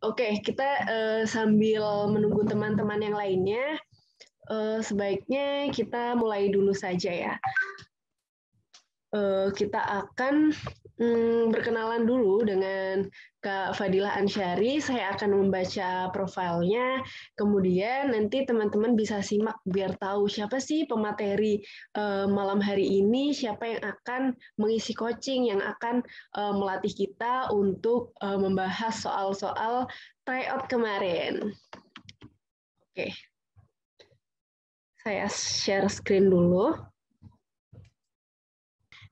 Oke, kita sambil menunggu teman-teman yang lainnya, sebaiknya kita mulai dulu saja ya. Kita akan berkenalan dulu dengan Kak Fadilah Ansyari. Saya akan membaca profilnya, kemudian nanti teman-teman bisa simak biar tahu siapa sih pemateri malam hari ini, siapa yang akan mengisi coaching, yang akan melatih kita untuk membahas soal-soal tryout kemarin. Oke, saya share screen dulu.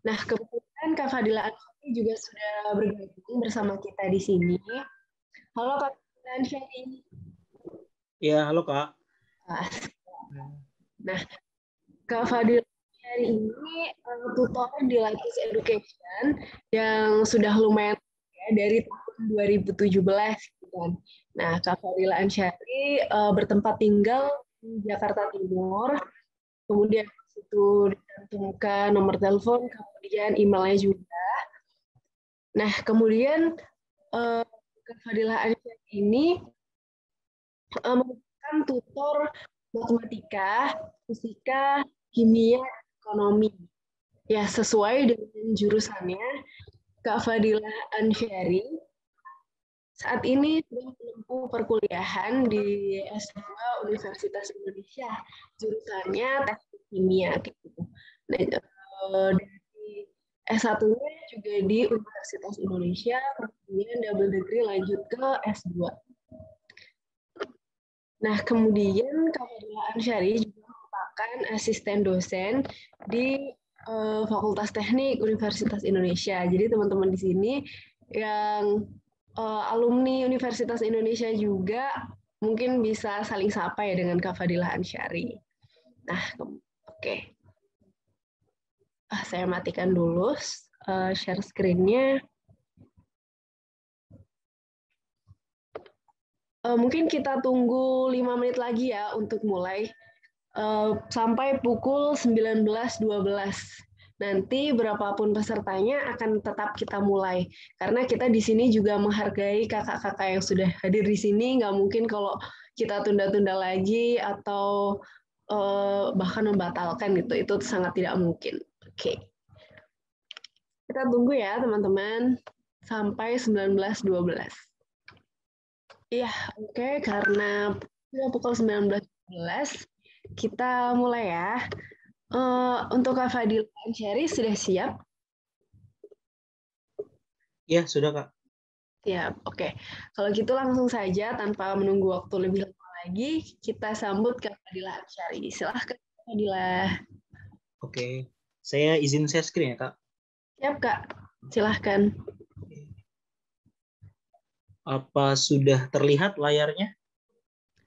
Nah, kebetulan Kak Fadila Ansyari juga sudah bergabung bersama kita di sini. Halo Kak Fadila Ansyari. Ya, halo Kak. Nah, Kak Fadila Ansyari ini tutor di Latis Education yang sudah lumayan ya, dari tahun 2017. Kan. Nah, Kak Fadila Ansyari bertempat tinggal di Jakarta Timur, kemudian itu dicantumkan nomor telepon, kemudian emailnya juga. Nah, kemudian Kak Fadilah Ansyari ini merupakan tutor matematika, fisika, kimia, ekonomi. Ya, sesuai dengan jurusannya, Kak Fadilah Ansyari saat ini sedang menempuh perkuliahan di S2 Universitas Indonesia. Jurusannya teknik kimia. Gitu. Nah, dari S1-nya juga di Universitas Indonesia, kemudian double degree lanjut ke S2. Nah, kemudian Kak Fadila Ansyari juga merupakan asisten dosen di Fakultas Teknik Universitas Indonesia. Jadi teman-teman di sini yang alumni Universitas Indonesia juga mungkin bisa saling sapa ya dengan Kak Fadila Ansyari. Nah, oke. Saya matikan dulu share screen-nya. Mungkin kita tunggu 5 menit lagi ya untuk mulai. Sampai pukul 19.12. Nanti berapapun pesertanya akan tetap kita mulai. Karena kita di sini juga menghargai kakak-kakak yang sudah hadir di sini. Nggak mungkin kalau kita tunda-tunda lagi atau bahkan membatalkan gitu. Itu sangat tidak mungkin. Oke. Kita tunggu ya teman-teman. Sampai 19.12. Iya, oke. Karena sudah pukul 19.12, kita mulai ya. Untuk Kak Fadil Ansyari sudah siap? Ya, sudah Kak. Siap, oke. Kalau gitu langsung saja tanpa menunggu waktu lebih lama lagi, kita sambut Kak Fadila Ansyari. Silahkan Kak Fadila. Oke, saya izin share screen ya Kak. Siap Kak, silahkan. Apa sudah terlihat layarnya?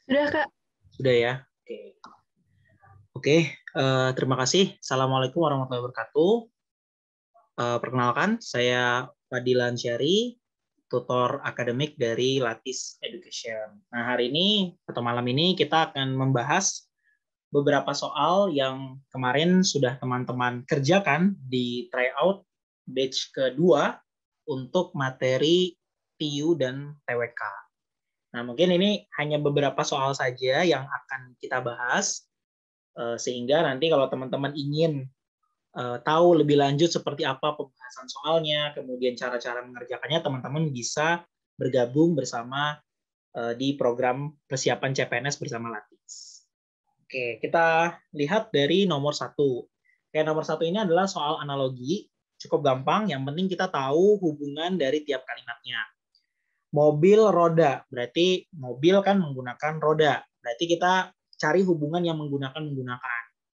Sudah Kak. Sudah ya. Oke, terima kasih. Assalamualaikum warahmatullahi wabarakatuh. Perkenalkan, saya Fadila Ansyari, tutor akademik dari Latis Education. Nah, hari ini atau malam ini kita akan membahas beberapa soal yang kemarin sudah teman-teman kerjakan di tryout batch kedua untuk materi TU dan TWK. Nah, mungkin ini hanya beberapa soal saja yang akan kita bahas, sehingga nanti kalau teman-teman ingin tahu lebih lanjut seperti apa pembahasan soalnya, kemudian cara-cara mengerjakannya, teman-teman bisa bergabung bersama di program persiapan CPNS bersama Latis. Oke, kita lihat dari nomor 1. Nomor 1 ini adalah soal analogi, cukup gampang, yang penting kita tahu hubungan dari tiap kalimatnya. Mobil roda, berarti mobil kan menggunakan roda, berarti kita cari hubungan yang menggunakan.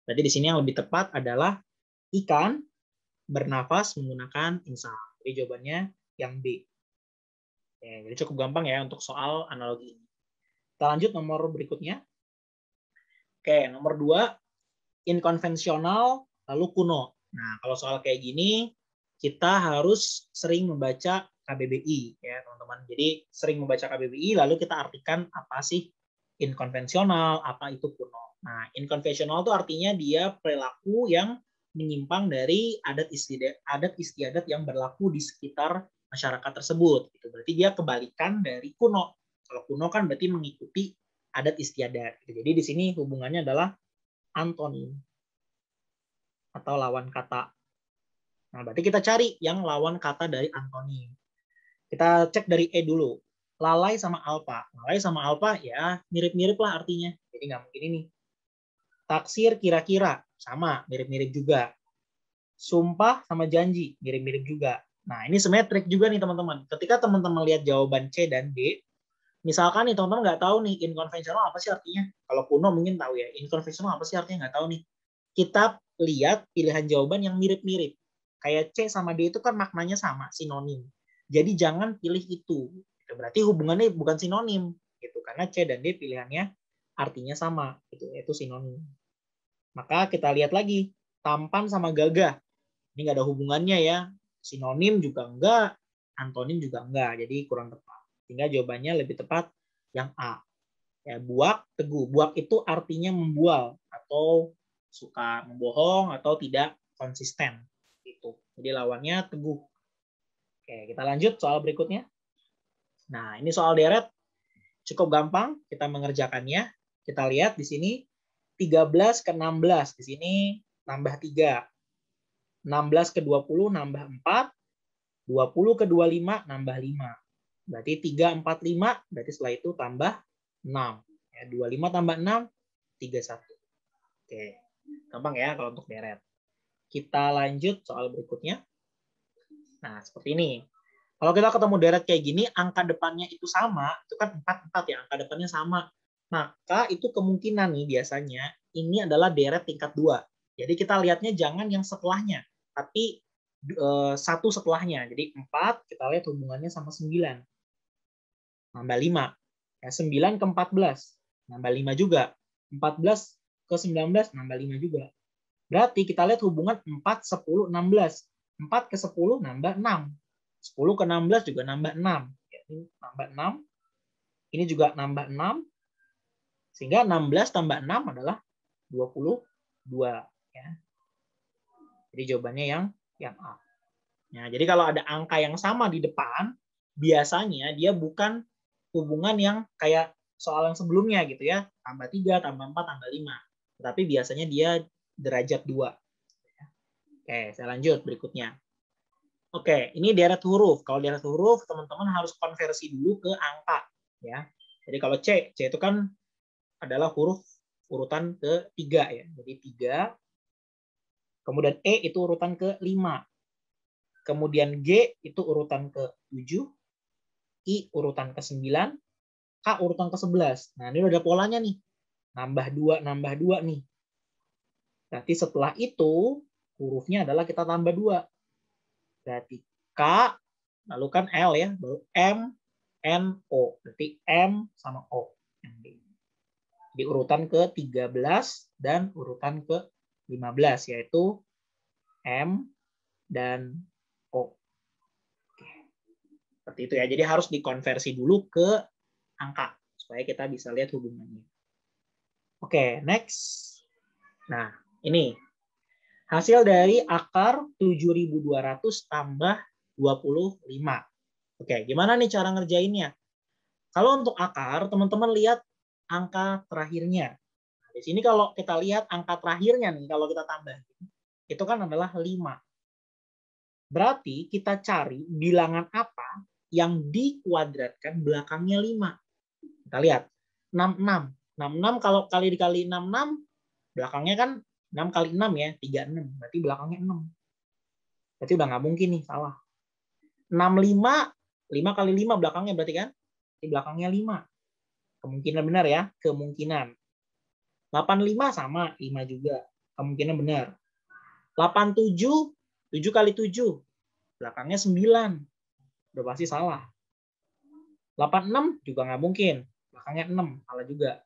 Berarti di sini yang lebih tepat adalah ikan bernafas menggunakan insang. Jadi jawabannya yang B. Jadi cukup gampang ya untuk soal analogi ini. Kita lanjut nomor berikutnya. Oke, nomor 2, inkonvensional lalu kuno. Nah, kalau soal kayak gini, kita harus sering membaca KBBI ya teman-teman. Jadi sering membaca KBBI, lalu kita artikan apa sih inkonvensional, apa itu kuno. Nah, inkonvensional itu artinya dia perilaku yang menyimpang dari adat istiadat yang berlaku di sekitar masyarakat tersebut. Berarti dia kebalikan dari kuno. Kalau kuno kan berarti mengikuti adat istiadat. Jadi di sini hubungannya adalah antonim atau lawan kata. Nah, berarti kita cari yang lawan kata dari antonim. Kita cek dari E dulu. Lalai sama alpa. Lalai sama alpa ya mirip-mirip lah artinya. Jadi nggak mungkin ini. Taksir kira-kira. Sama, mirip-mirip juga. Sumpah sama janji, mirip-mirip juga. Nah, ini sebenarnya trik juga nih teman-teman. Ketika teman-teman lihat jawaban C dan D, misalkan nih teman-teman nggak tahu nih inkonvensional apa sih artinya. Kalau kuno mungkin tahu ya, inkonvensional apa sih artinya nggak tahu nih. Kita lihat pilihan jawaban yang mirip-mirip. Kayak C sama D itu kan maknanya sama, sinonim. Jadi jangan pilih itu. Berarti hubungannya bukan sinonim, gitu. Karena C dan D pilihannya artinya sama, gitu, yaitu sinonim. Maka kita lihat lagi, tampan sama gagah. Ini nggak ada hubungannya ya. Sinonim juga enggak, antonim juga enggak. Jadi kurang tepat. Sehingga jawabannya lebih tepat yang A. Ya, buak, teguh. Buak itu artinya membual atau suka membohong atau tidak konsisten. Gitu. Jadi lawannya teguh. Oke, kita lanjut soal berikutnya. Nah, ini soal deret cukup gampang kita mengerjakannya. Kita lihat di sini 13 ke 16. Di sini nambah 3. 16 ke 20 nambah 4. 20 ke 25 nambah 5. Berarti 3, 4, 5. Berarti setelah itu tambah 6. Ya, 25 tambah 6, 31. Oke, gampang ya kalau untuk deret. Kita lanjut soal berikutnya. Nah, seperti ini. Kalau kita ketemu deret kayak gini, angka depannya itu sama, itu kan 4, 4 ya, angka depannya sama. Maka itu kemungkinan nih biasanya, ini adalah deret tingkat 2. Jadi kita lihatnya jangan yang setelahnya, tapi satu setelahnya. Jadi 4, kita lihat hubungannya sama 9. Nambah 5. Ya, 9 ke 14. Nambah 5 juga. 14 ke 19. Nambah 5 juga. Berarti kita lihat hubungan 4, 10, 16. 4 ke 10 nambah 6. 10 ke 16 juga nambah 6. Ini nambah 6. Ini juga nambah 6. Sehingga 16 tambah 6 adalah 22. Ya. Jadi jawabannya yang A. Nah, jadi kalau ada angka yang sama di depan, biasanya dia bukan hubungan yang kayak soal yang sebelumnya gitu ya. Tambah 3, tambah 4, tambah 5. Tetapi biasanya dia derajat 2. Oke, saya lanjut berikutnya. Oke, ini deret huruf. Kalau deret huruf, teman-teman harus konversi dulu ke angka. Ya. Jadi kalau C itu kan adalah huruf urutan ke-3 ya. Jadi 3. Kemudian E itu urutan ke-5. Kemudian G itu urutan ke-7. I urutan ke-9. K urutan ke-11. Nah, ini udah ada polanya nih. Nambah 2 nih. Berarti setelah itu, hurufnya adalah kita tambah 2. Berarti K, lalu kan L ya, baru M, N, O. Berarti M sama O. Di urutan ke-13 dan urutan ke-15, yaitu M dan O. Oke. Seperti itu ya. Jadi harus dikonversi dulu ke angka, supaya kita bisa lihat hubungannya. Oke, next. Nah, ini. Hasil dari akar 7.200 tambah 25. Oke, gimana nih cara ngerjainnya? Kalau untuk akar, teman-teman lihat angka terakhirnya. Nah, di sini kalau kita lihat angka terakhirnya nih, kalau kita tambah, itu kan adalah 5. Berarti kita cari bilangan apa yang dikuadratkan belakangnya 5. Kita lihat, 66. 66 kalau kali dikali 66, belakangnya kan 6 kali 6 ya, 36. Berarti belakangnya 6. Berarti udah nggak mungkin nih, salah. 65, 5 kali 5 belakangnya berarti kan? Di belakangnya 5. Kemungkinan benar ya, kemungkinan. 85 sama, 5 juga. Kemungkinan benar. 87, 7 kali 7. Belakangnya 9. Udah pasti salah. 86 juga nggak mungkin. Belakangnya 6, salah juga.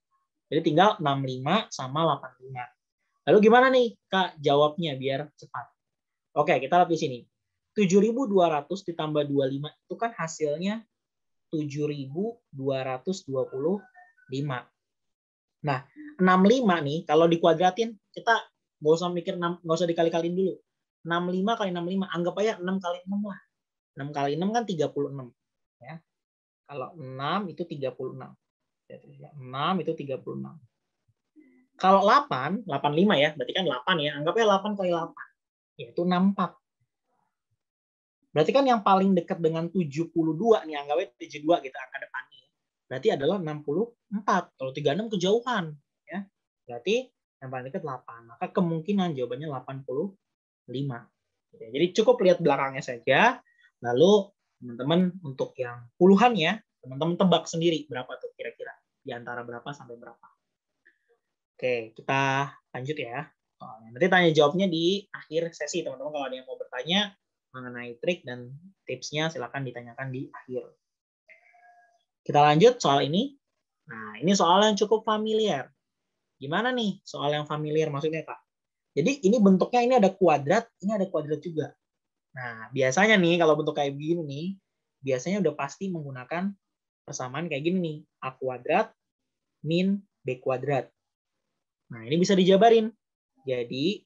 Jadi tinggal 65 sama 85. Lalu gimana nih, Kak, jawabnya biar cepat? Oke, kita lihat di sini. 7.200 ditambah 25 itu kan hasilnya 7.225. Nah, 65 nih, kalau dikuadratin, kita nggak usah mikir, nggak usah dikali-kaliin dulu. 65 kali 65, anggap aja 6 kali 6 lah. 6 kali 6 kan 36. Ya. Kalau 6 itu 36. 6 itu 36. Kalau 8, 85 ya, berarti kan 8 ya. Anggapnya 8 kali 8. Yaitu 64. Berarti kan yang paling dekat dengan 72 nih, anggapnya 72 gitu angka depannya. Berarti adalah 64. Kalau 36 kejauhan. Ya. Berarti yang paling dekat 8. Maka kemungkinan jawabannya 85. Jadi cukup lihat belakangnya saja. Lalu teman-teman untuk yang puluhan ya, teman-teman tebak sendiri berapa tuh kira-kira. Di antara berapa sampai berapa. Oke, kita lanjut ya. Nanti tanya jawabnya di akhir sesi, teman-teman. Kalau ada yang mau bertanya mengenai trik dan tipsnya, silakan ditanyakan di akhir. Kita lanjut soal ini. Nah, ini soal yang cukup familiar. Gimana nih soal yang familiar maksudnya, Kak? Jadi ini bentuknya ini ada kuadrat, ini ada kuadrat juga. Nah, biasanya nih kalau bentuk kayak begini nih, biasanya udah pasti menggunakan persamaan kayak gini nih. A kuadrat min B kuadrat. Nah, ini bisa dijabarin. Jadi,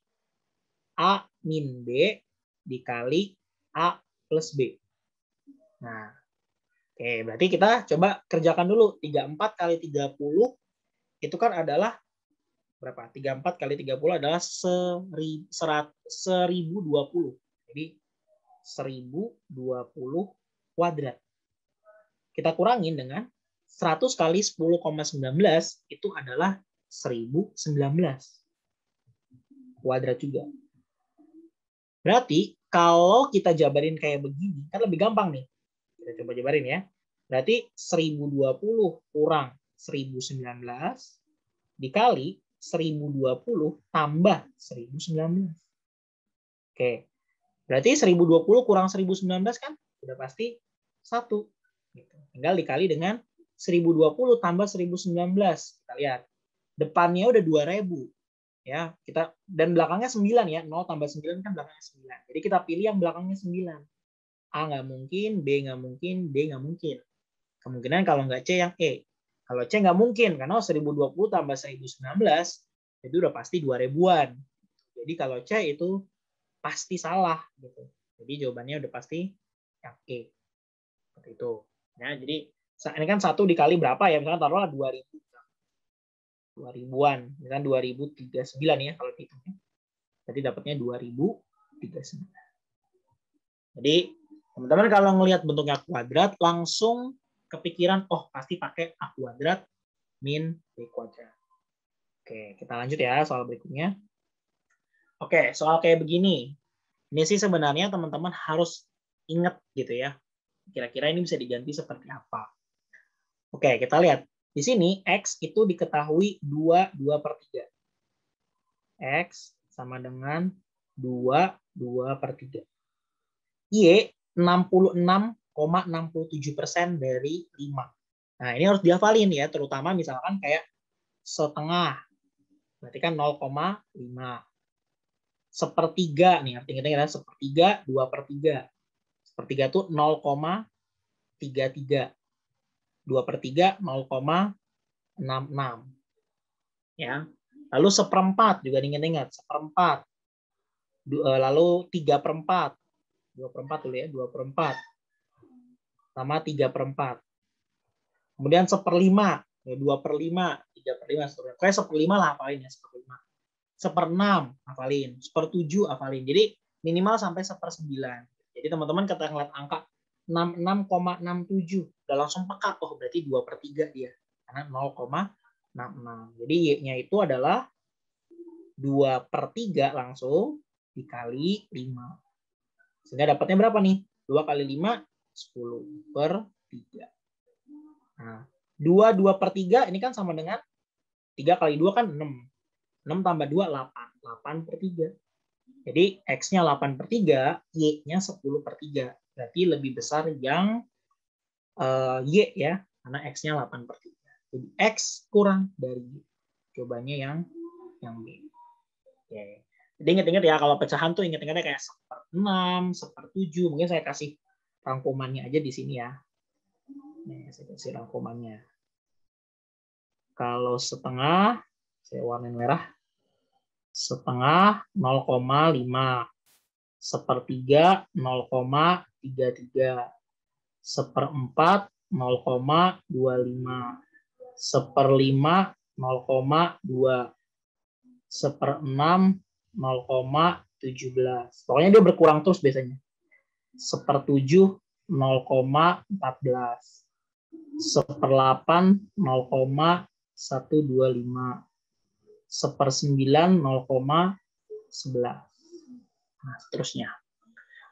A min B dikali A plus B. Nah, oke, berarti kita coba kerjakan dulu. 34 kali 30 itu kan adalah berapa? 34 kali 30 adalah 1020. Jadi 1020 kuadrat. Kita kurangin dengan 100 kali 10,19 itu adalah 1019 kuadrat juga. Berarti kalau kita jabarin kayak begini, kan lebih gampang nih. Kita coba jabarin ya. Berarti 1020 kurang 1019 dikali 1020 tambah 1019. Oke. Berarti 1020 kurang 1019 kan sudah pasti 1. Gitu. Tinggal dikali dengan 1020 tambah 1019. Kita lihat. Depannya udah 2000. Ya, kita dan belakangnya 9 ya. 0 tambah 9 kan belakangnya 9. Jadi kita pilih yang belakangnya 9. A nggak mungkin, B nggak mungkin, D nggak mungkin. Kemungkinan kalau nggak C yang E. Kalau C nggak mungkin, karena 1020 tambah 1019 itu udah pasti 2000-an. Jadi kalau C itu pasti salah. Gitu. Jadi jawabannya udah pasti yang E. Seperti itu. Ya, jadi ini kan 1 dikali berapa ya? Misalkan taruhlah 2000. 2000-an. Misalkan 2039 ya kalau dihitungnya. Jadi dapatnya 2039. Jadi teman-teman kalau ngelihat bentuknya kuadrat langsung kepikiran, oh pasti pakai A kuadrat min B kuadrat. Oke, kita lanjut ya soal berikutnya. Oke, soal kayak begini. Ini sih sebenarnya teman-teman harus ingat gitu ya. Kira-kira ini bisa diganti seperti apa. Oke, kita lihat. Di sini X itu diketahui 2 per 3. X sama dengan 2 per 3. Y 66,67% dari 5. Nah, ini harus dihafalin ya, terutama misalkan kayak setengah. Berarti kan 0,5. Sepertiga nih, artinya adalah sepertiga 2 per 3. Sepertiga itu 0,33. 2 per 3 0,66. Ya. Lalu seperempat juga diingat-ingat, seperempat. Lalu 3 per 4. 2 per 4 dulu ya, 2 per 4. Sama 3 per 4. Kemudian 1/5. 2 per 5, 3 per 5. Kayak 1/5 lah hafalin ya, 1/5. 1/6 hafalin, 1/7 hafalin. Jadi minimal sampai 1/9. Jadi teman-teman ketika ngeliat angka 66,67 udah langsung peka, oh berarti 2 per 3 dia. Karena 0,66. Jadi Y-nya itu adalah 2 per 3 langsung dikali 5. Sehingga dapatnya berapa nih? 2 kali 5, 10 per 3. Nah, 2 per 3 ini kan sama dengan 3 kali 2 kan 6. 6 tambah 2, 8. 8 per 3. Jadi X-nya 8 per 3, Y-nya 10 per 3. Berarti lebih besar yang Y ya, karena X-nya 8 per 3. Jadi X kurang dari Y. Cobaannya yang B. Oke. Jadi ingat-ingat ya, kalau pecahan tuh ingat-ingatnya kayak 1/6, 1/7. Mungkin saya kasih rangkumannya aja di sini ya. Nih, saya kasih rangkumannya. Kalau setengah, saya warnain merah. Setengah 0,5. Sepertiga 0,33. Seperempat 0,25. 1/5 0,2. 1/6 0,17. Pokoknya dia berkurang terus biasanya. 1/7 0,14. 1/8 0,125. 1/9 0,11. Nah, seterusnya.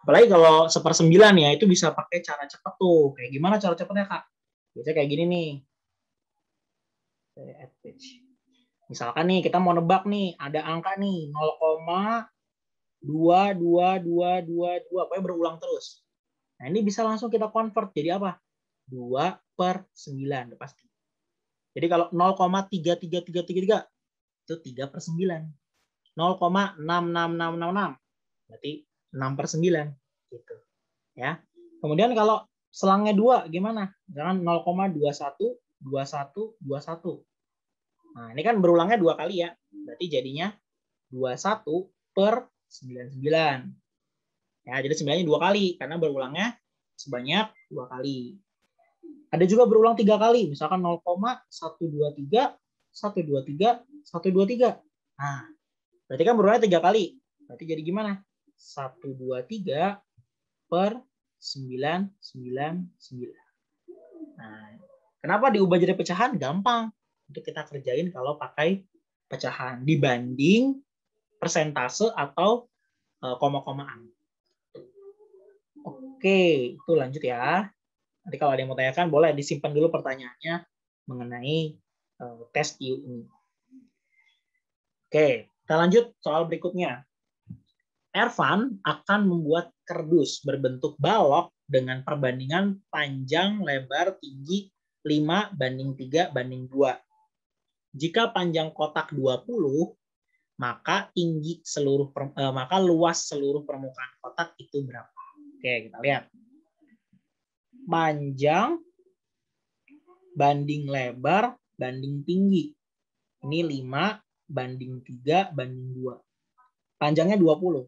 Apalagi kalau 1/9 ya, itu bisa pakai cara cepat tuh. Kayak gimana cara cepatnya, Kak? Biasanya kayak gini nih. Misalkan nih, kita mau nebak nih, ada angka nih, 0,22222, pokoknya berulang terus. Nah, ini bisa langsung kita convert jadi apa? 2/9, pasti. Jadi kalau 0,33333, itu 3/9. 0,66666, berarti 6/9. Gitu. Ya. Kemudian kalau selangnya 2, gimana? Misalkan 0,212121. Nah, ini kan berulangnya 2 kali ya. Berarti jadinya 21/99. Ya, jadi 9-nya 2 kali karena berulangnya sebanyak 2 kali. Ada juga berulang 3 kali, misalkan 0,123 123 123. Nah, berarti kan berulangnya 3 kali. Berarti jadi gimana? 123/999. Nah, kenapa diubah jadi pecahan? Gampang untuk kita kerjain kalau pakai pecahan dibanding persentase atau koma-komaan. Oke, itu lanjut ya. Nanti kalau ada yang mau tanyakan, boleh disimpan dulu pertanyaannya mengenai tes TIU ini. Oke, kita lanjut soal berikutnya. Ervan akan membuat kardus berbentuk balok dengan perbandingan panjang, lebar, tinggi 5:3:2. Jika panjang kotak 20, maka maka luas seluruh permukaan kotak itu berapa? Oke, kita lihat. Panjang banding lebar banding tinggi. Ini 5:3:2. Panjangnya 20.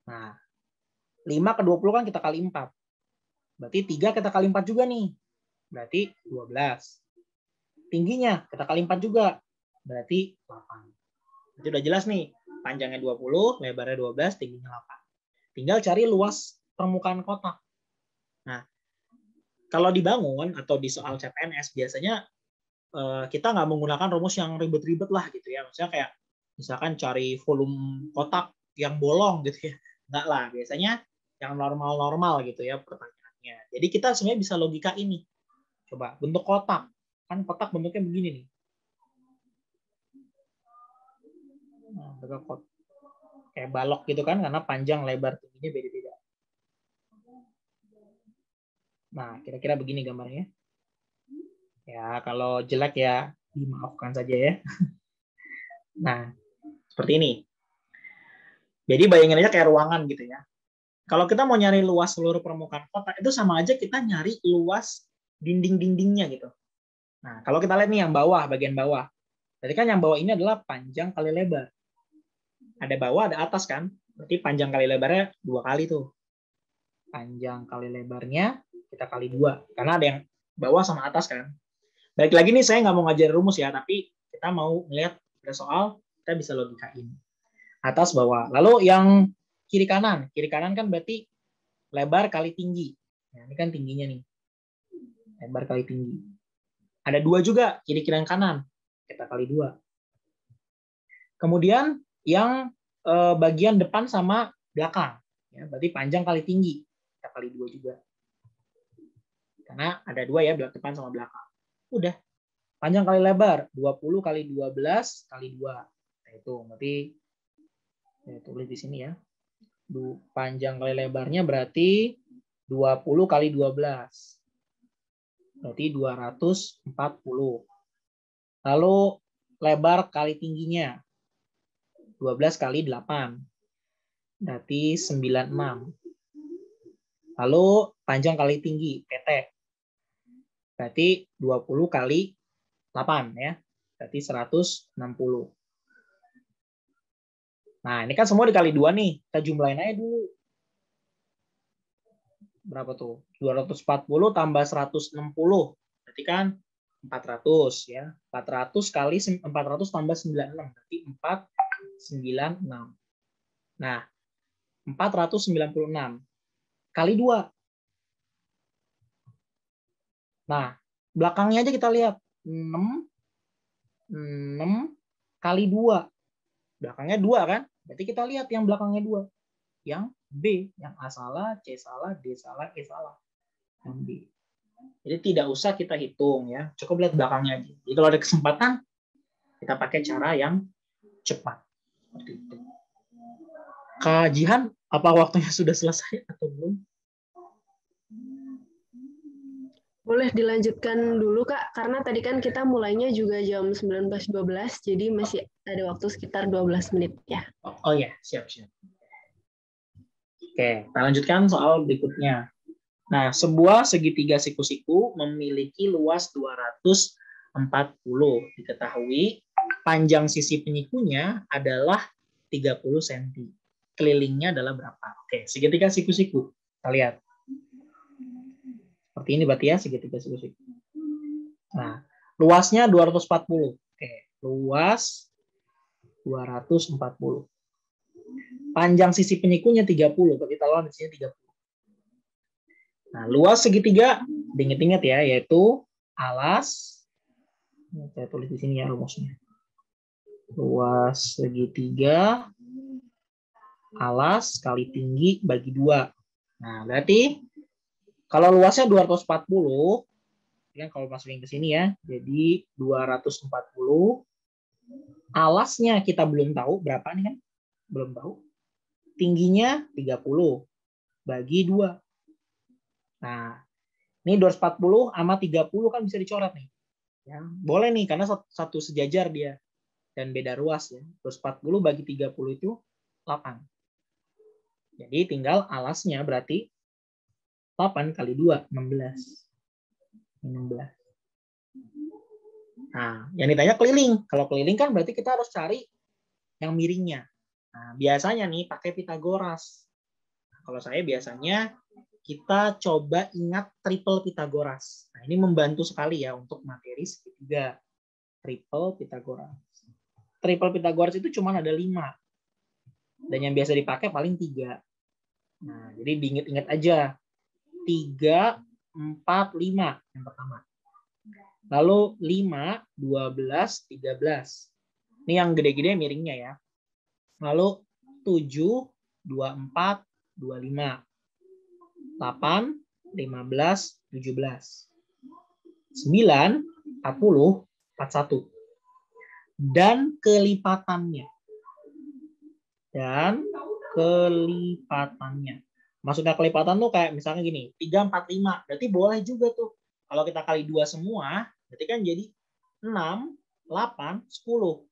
Nah, 5 ke 20 kan kita kali 4. Berarti 3 kita kali 4 juga nih. Berarti 12. Tingginya kita kali 4 juga. Berarti 8. Itu udah jelas nih. Panjangnya 20, lebarnya 12, tingginya 8. Tinggal cari luas permukaan kotak. Nah, kalau dibangun atau di soal CPNS biasanya kita nggak menggunakan rumus yang ribet-ribet lah gitu ya. Misalnya kayak misalkan cari volume kotak yang bolong gitu ya. Nggak lah, biasanya yang normal-normal gitu ya pertanyaannya. Jadi kita sebenarnya bisa logika ini. Coba bentuk kotak. Kan kotak bentuknya begini nih. Nah, bentuk kotak. Kayak balok gitu kan, karena panjang, lebar, tingginya beda-beda. Nah, kira-kira begini gambarnya. Ya, kalau jelek ya dimaafkan saja ya. Nah, seperti ini. Jadi bayangin aja kayak ruangan gitu ya. Kalau kita mau nyari luas seluruh permukaan kotak, itu sama aja kita nyari luas dinding-dindingnya gitu. Nah, kalau kita lihat nih yang bawah, bagian bawah. Berarti kan yang bawah ini adalah panjang kali lebar. Ada bawah, ada atas kan? Berarti panjang kali lebarnya 2 kali tuh. Panjang kali lebarnya kita kali 2. Karena ada yang bawah sama atas kan. Balik lagi nih, saya nggak mau ngajarin rumus ya, tapi kita mau melihat ada soal, kita bisa logikain. Atas, bawah. Lalu yang kiri kanan kan berarti lebar kali tinggi. Nah, ini kan tingginya nih. Lebar kali tinggi. Ada 2 juga, kiri dan kanan. Kita kali 2. Kemudian yang bagian depan sama belakang. Ya, berarti panjang kali tinggi. Kita kali 2 juga. Karena ada 2 ya, depan sama belakang. Udah. Panjang kali lebar, 20 kali 12 kali 2. Nah, itu berarti saya tulis di sini ya. Panjang kali lebarnya berarti 20 kali 12. Berarti 240. Lalu lebar kali tingginya 12 kali 8. Berarti 96. Lalu panjang kali tinggi PT. Berarti 20 kali 8 ya. Berarti 160. Nah, ini kan semua dikali 2 nih. Kita jumlahin aja dulu. berapa tuh? 240 tambah 160. Berarti kan 400 ya. 400 kali 400 tambah 96. Berarti 496. Nah, 496 kali 2. Nah, belakangnya aja kita lihat. 6 kali 2. Belakangnya 2 kan? Berarti kita lihat yang belakangnya 2. Yang B, yang A salah, C salah, D salah, E salah. Yang B. Jadi tidak usah kita hitung ya. Cukup lihat belakangnya aja. Jadi kalau ada kesempatan, kita pakai cara yang cepat. Seperti itu. Kak Jihan, apa waktunya sudah selesai atau belum? Boleh dilanjutkan dulu, Kak, karena tadi kan kita mulainya juga jam 19.12, jadi masih ada waktu sekitar 12 menit ya. Oh ya, siap. Oke, kita lanjutkan soal berikutnya. Nah, sebuah segitiga siku-siku memiliki luas 240. Diketahui panjang sisi penyikunya adalah 30 cm. Kelilingnya adalah berapa? Oke, segitiga siku-siku. Kita lihat. Seperti ini berarti ya segitiga siku-siku. Nah, luasnya 240. Oke, luas 240. Panjang sisi penyikunya 30. Berarti taruhan di sini 30. Nah, luas segitiga, diingat-ingat ya, yaitu alas. Saya tulis di sini ya rumusnya. Luas segitiga, alas kali tinggi bagi 2. Nah, berarti kalau luasnya 240, kan kalau masukin ke sini ya, jadi 240. Alasnya kita belum tahu berapa nih kan? Belum tahu. Tingginya 30 bagi 2. Nah, ini 240 sama 30 kan bisa dicoret nih. Ya, boleh nih karena satu sejajar dia dan beda ruas ya. 240 bagi 30 itu 8. Jadi tinggal alasnya berarti 8 kali 2 16. 16. Nah, yang ditanya keliling. Kalau keliling kan berarti kita harus cari yang miringnya. Nah, biasanya nih pakai Pitagoras. Nah, kalau saya biasanya kita coba ingat triple Pitagoras. Nah, ini membantu sekali ya untuk materi segitiga. Triple Pitagoras. Triple Pitagoras itu cuma ada 5. Dan yang biasa dipakai paling 3. Nah, jadi diingat-ingat aja. 3, 4, 5 yang pertama. Lalu 5, 12, 13. Ini yang gede-gede miringnya ya. Lalu 7, 24, 25. 8, 15, 17. 9, 40, 41. Dan kelipatannya. Maksudnya kelipatan tuh kayak misalnya gini, 3, 4, 5. Berarti boleh juga tuh. Kalau kita kali 2 semua, berarti kan jadi 6, 8, 10.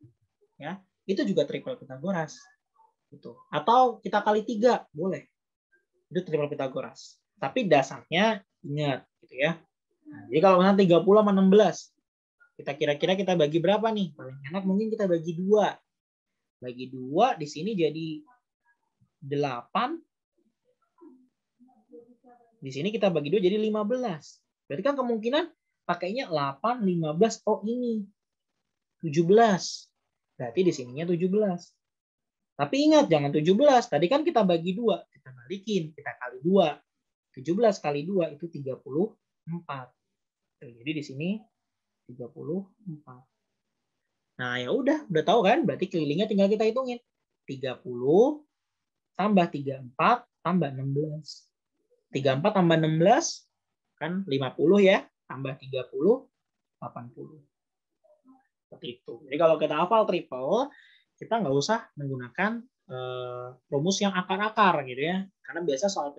Ya, itu juga triple Pitagoras. Gitu. Atau kita kali 3, boleh. Itu triple Pitagoras. Tapi dasarnya ingat gitu ya. Nah, jadi kalau misalnya 30 sama 16, kita kira-kira kita bagi berapa nih? Paling enak mungkin kita bagi 2. Bagi 2 di sini jadi 8. Di sini kita bagi 2 jadi 15. Berarti kan kemungkinan pakainya 8, 15. Oh ini 17. Berarti di sininya 17. Tapi ingat jangan 17. Tadi kan kita bagi 2. Kita balikin. Kita kali 2. 17 kali 2 itu 34. Jadi di sini 34. Nah ya udah tahu kan? Berarti kelilingnya tinggal kita hitungin. 30 tambah 34 tambah 16. 34 tambah 16 kan 50 ya, tambah 30 80. Seperti itu. Jadi kalau kita hafal triple, kita nggak usah menggunakan rumus yang akar-akar gitu ya. Karena biasa soal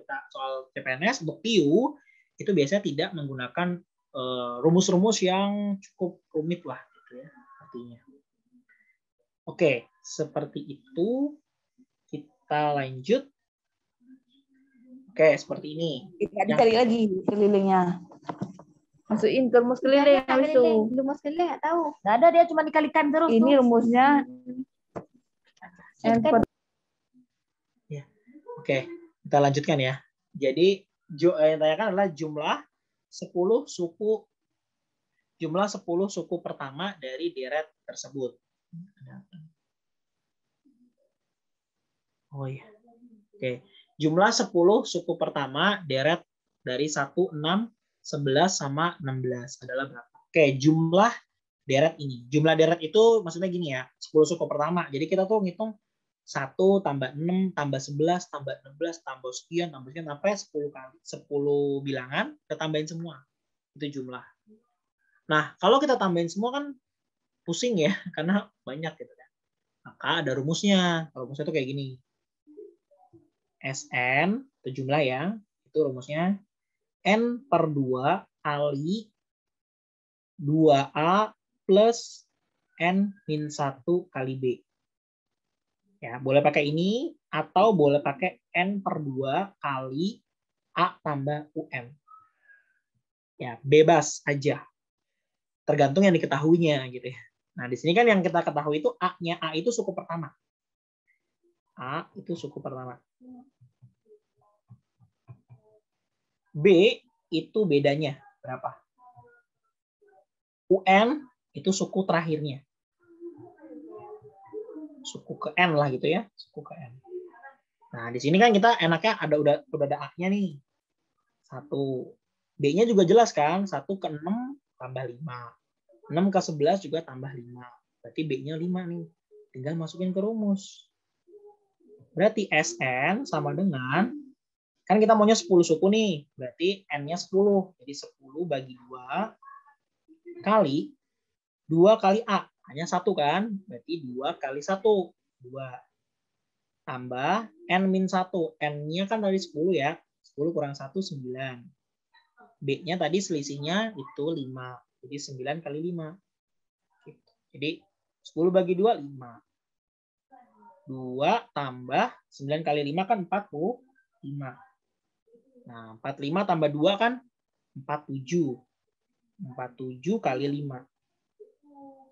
CPNS untuk PIU itu biasanya tidak menggunakan rumus-rumus yang cukup rumit lah gitu ya artinya. Oke, seperti itu. Kita lanjut. Oke, seperti ini. Tidak dicari lagi kelilingnya. Masukin ke rumus keliling habis itu. Rumus keliling nggak tahu. Nggak ada, dia cuma dikalikan terus. Ini rumusnya. Ya. Oke, kita lanjutkan ya. Jadi yang ditanyakan adalah jumlah 10 suku pertama dari deret tersebut. Oh iya. Oke. Jumlah 10 suku pertama deret dari 1, 6, 11 sama 16 adalah berapa? Oke, jumlah deret ini. Jumlah deret itu maksudnya gini ya, 10 suku pertama. Jadi kita tuh ngitung 1 tambah 6 tambah 11 tambah 16 tambah sekian sampai 10 kali 10 bilangan kita tambahin semua. Itu jumlah. Nah, kalau kita tambahin semua kan pusing ya karena banyak gitu kan. Maka ada rumusnya. Rumusnya tuh kayak gini. Sn itu jumlah ya. Itu rumusnya N per 2 kali 2A plus N min 1 kali B. Ya, boleh pakai ini atau boleh pakai N per 2 kali A tambah UN. Ya, bebas aja. Tergantung yang diketahuinya gitu ya. Nah, di sini kan yang kita ketahui itu A-nya. A itu suku pertama. A itu suku pertama. B itu bedanya berapa? UN itu suku terakhirnya. Suku ke N lah gitu ya, suku ke N. Nah, di sini kan kita enaknya udah ada A-nya nih. 1. B-nya juga jelas kan? 1 ke 6 tambah 5. 6 ke 11 juga tambah 5. Berarti B-nya 5 nih. Tinggal masukin ke rumus. Berarti SN sama dengan, kan kita maunya 10 suku nih. Berarti N-nya 10. Jadi 10 bagi 2 kali 2 kali A. Hanya 1 kan? Berarti 2 kali 1. 2. Tambah N min 1. N-nya kan tadi 10 ya. 10 kurang 1, 9. B-nya tadi selisihnya itu 5. Jadi 9 kali 5. Jadi 10 bagi 2, 5. 2 tambah 9 kali 5 kan 45. Nah, 45 tambah 2 kan 47. 47 kali 5.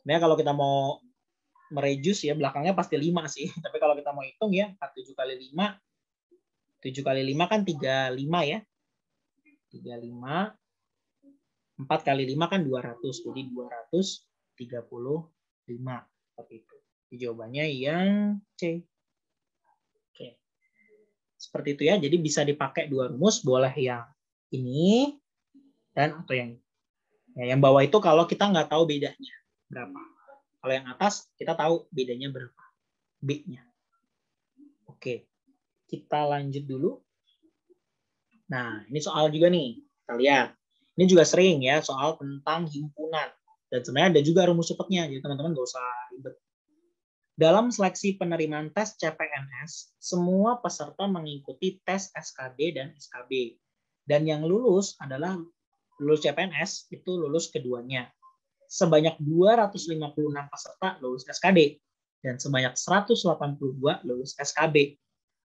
Sebenarnya kalau kita mau merejus ya, belakangnya pasti 5 sih. Tapi kalau kita mau hitung ya, 47 kali 5. 7 kali 5 kan 35 ya. 35. 4 kali 5 kan 200. Jadi 235. Seperti itu. Jawabannya yang C. Oke. Seperti itu ya. Jadi bisa dipakai dua rumus. Boleh yang ini dan atau yang ini. Ya, yang bawah itu kalau kita nggak tahu bedanya berapa. Kalau yang atas kita tahu bedanya berapa. B-nya. Oke. Kita lanjut dulu. Nah, ini soal juga nih. Kita lihat. Ini juga sering ya soal tentang himpunan. Dan sebenarnya ada juga rumus cepatnya. Jadi teman-teman nggak usah ribet. Dalam seleksi penerimaan tes CPNS, semua peserta mengikuti tes SKD dan SKB. Dan yang lulus adalah lulus CPNS, itu lulus keduanya. Sebanyak 256 peserta lulus SKD, dan sebanyak 182 lulus SKB.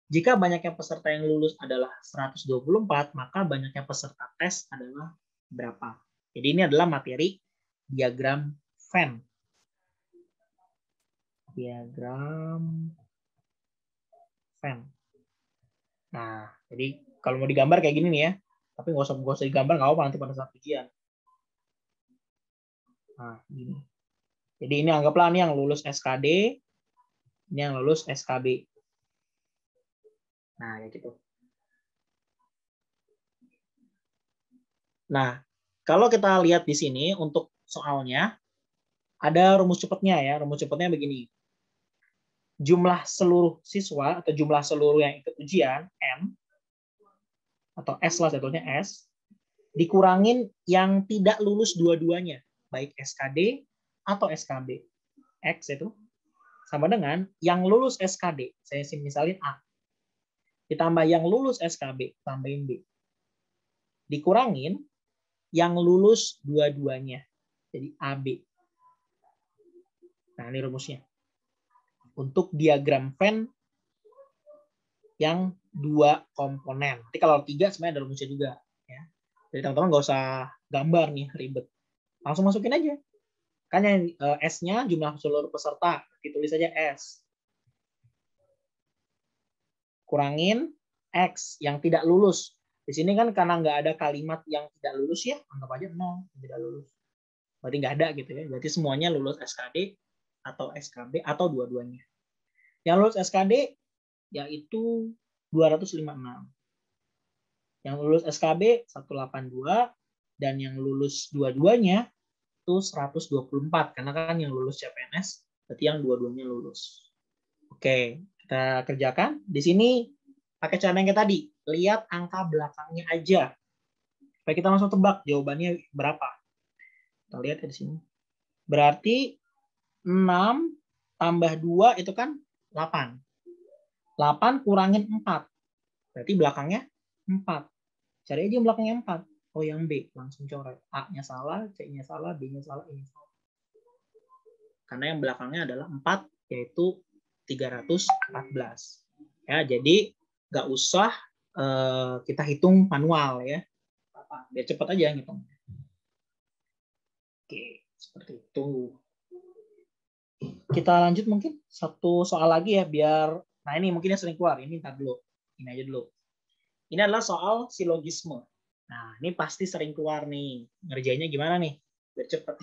Jika banyaknya peserta yang lulus adalah 124, maka banyaknya peserta tes adalah berapa? Jadi ini adalah materi diagram Venn. Diagram Venn. Nah, jadi kalau mau digambar kayak gini nih ya, tapi nggak usah digambar, nggak apa-apa nanti pada saat ujian. Nah, gini. Jadi ini anggaplah ini yang lulus SKD, ini yang lulus SKB. Nah, kayak gitu. Nah, kalau kita lihat di sini untuk soalnya ada rumus cepatnya ya. Rumus cepatnya begini. Jumlah seluruh siswa atau jumlah seluruh yang ikut ujian N atau S lah sebetulnya S dikurangin yang tidak lulus dua-duanya, baik SKD atau SKB. X itu sama dengan yang lulus SKD, saya misalin A. Ditambah yang lulus SKB, tambahin B. Dikurangin yang lulus dua-duanya. Jadi AB. Nah, ini rumusnya. Untuk diagram Venn yang dua komponen. Nanti kalau 3 sebenarnya ada rumusnya juga. Ya. Jadi teman-teman nggak usah gambar nih, ribet. Langsung masukin aja. Kan yang S-nya jumlah seluruh peserta. Ditulis aja S. Kurangin X yang tidak lulus. Di sini kan karena nggak ada kalimat yang tidak lulus ya, anggap aja 0 tidak lulus. Berarti nggak ada gitu ya. Berarti semuanya lulus SKD atau SKB atau dua-duanya. Yang lulus SKD yaitu 256. Yang lulus SKB 182 dan yang lulus dua-duanya itu 124 karena kan yang lulus CPNS berarti yang dua-duanya lulus. Oke, kita kerjakan. Di sini pakai cara yang kayak tadi, lihat angka belakangnya aja. Supaya kita langsung tebak jawabannya berapa. Kita lihat ya di sini. Berarti 6 tambah 2 itu kan 8. 8 kurangin 4. Berarti belakangnya 4. Cari aja yang belakangnya 4. Oh, yang B. Langsung coret. A-nya salah, C-nya salah, B-nya salah, E-nya salah. Karena yang belakangnya adalah 4, yaitu 314. Ya, jadi nggak usah kita hitung manual ya. Biar cepat aja ngitung. Oke, seperti itu. Kita lanjut mungkin satu soal lagi ya, biar nah ini mungkin yang sering keluar. Ini ntar dulu. Ini aja dulu. Ini adalah soal silogisme. Nah, ini pasti sering keluar nih. Ngerjainnya gimana nih? Biar cepat.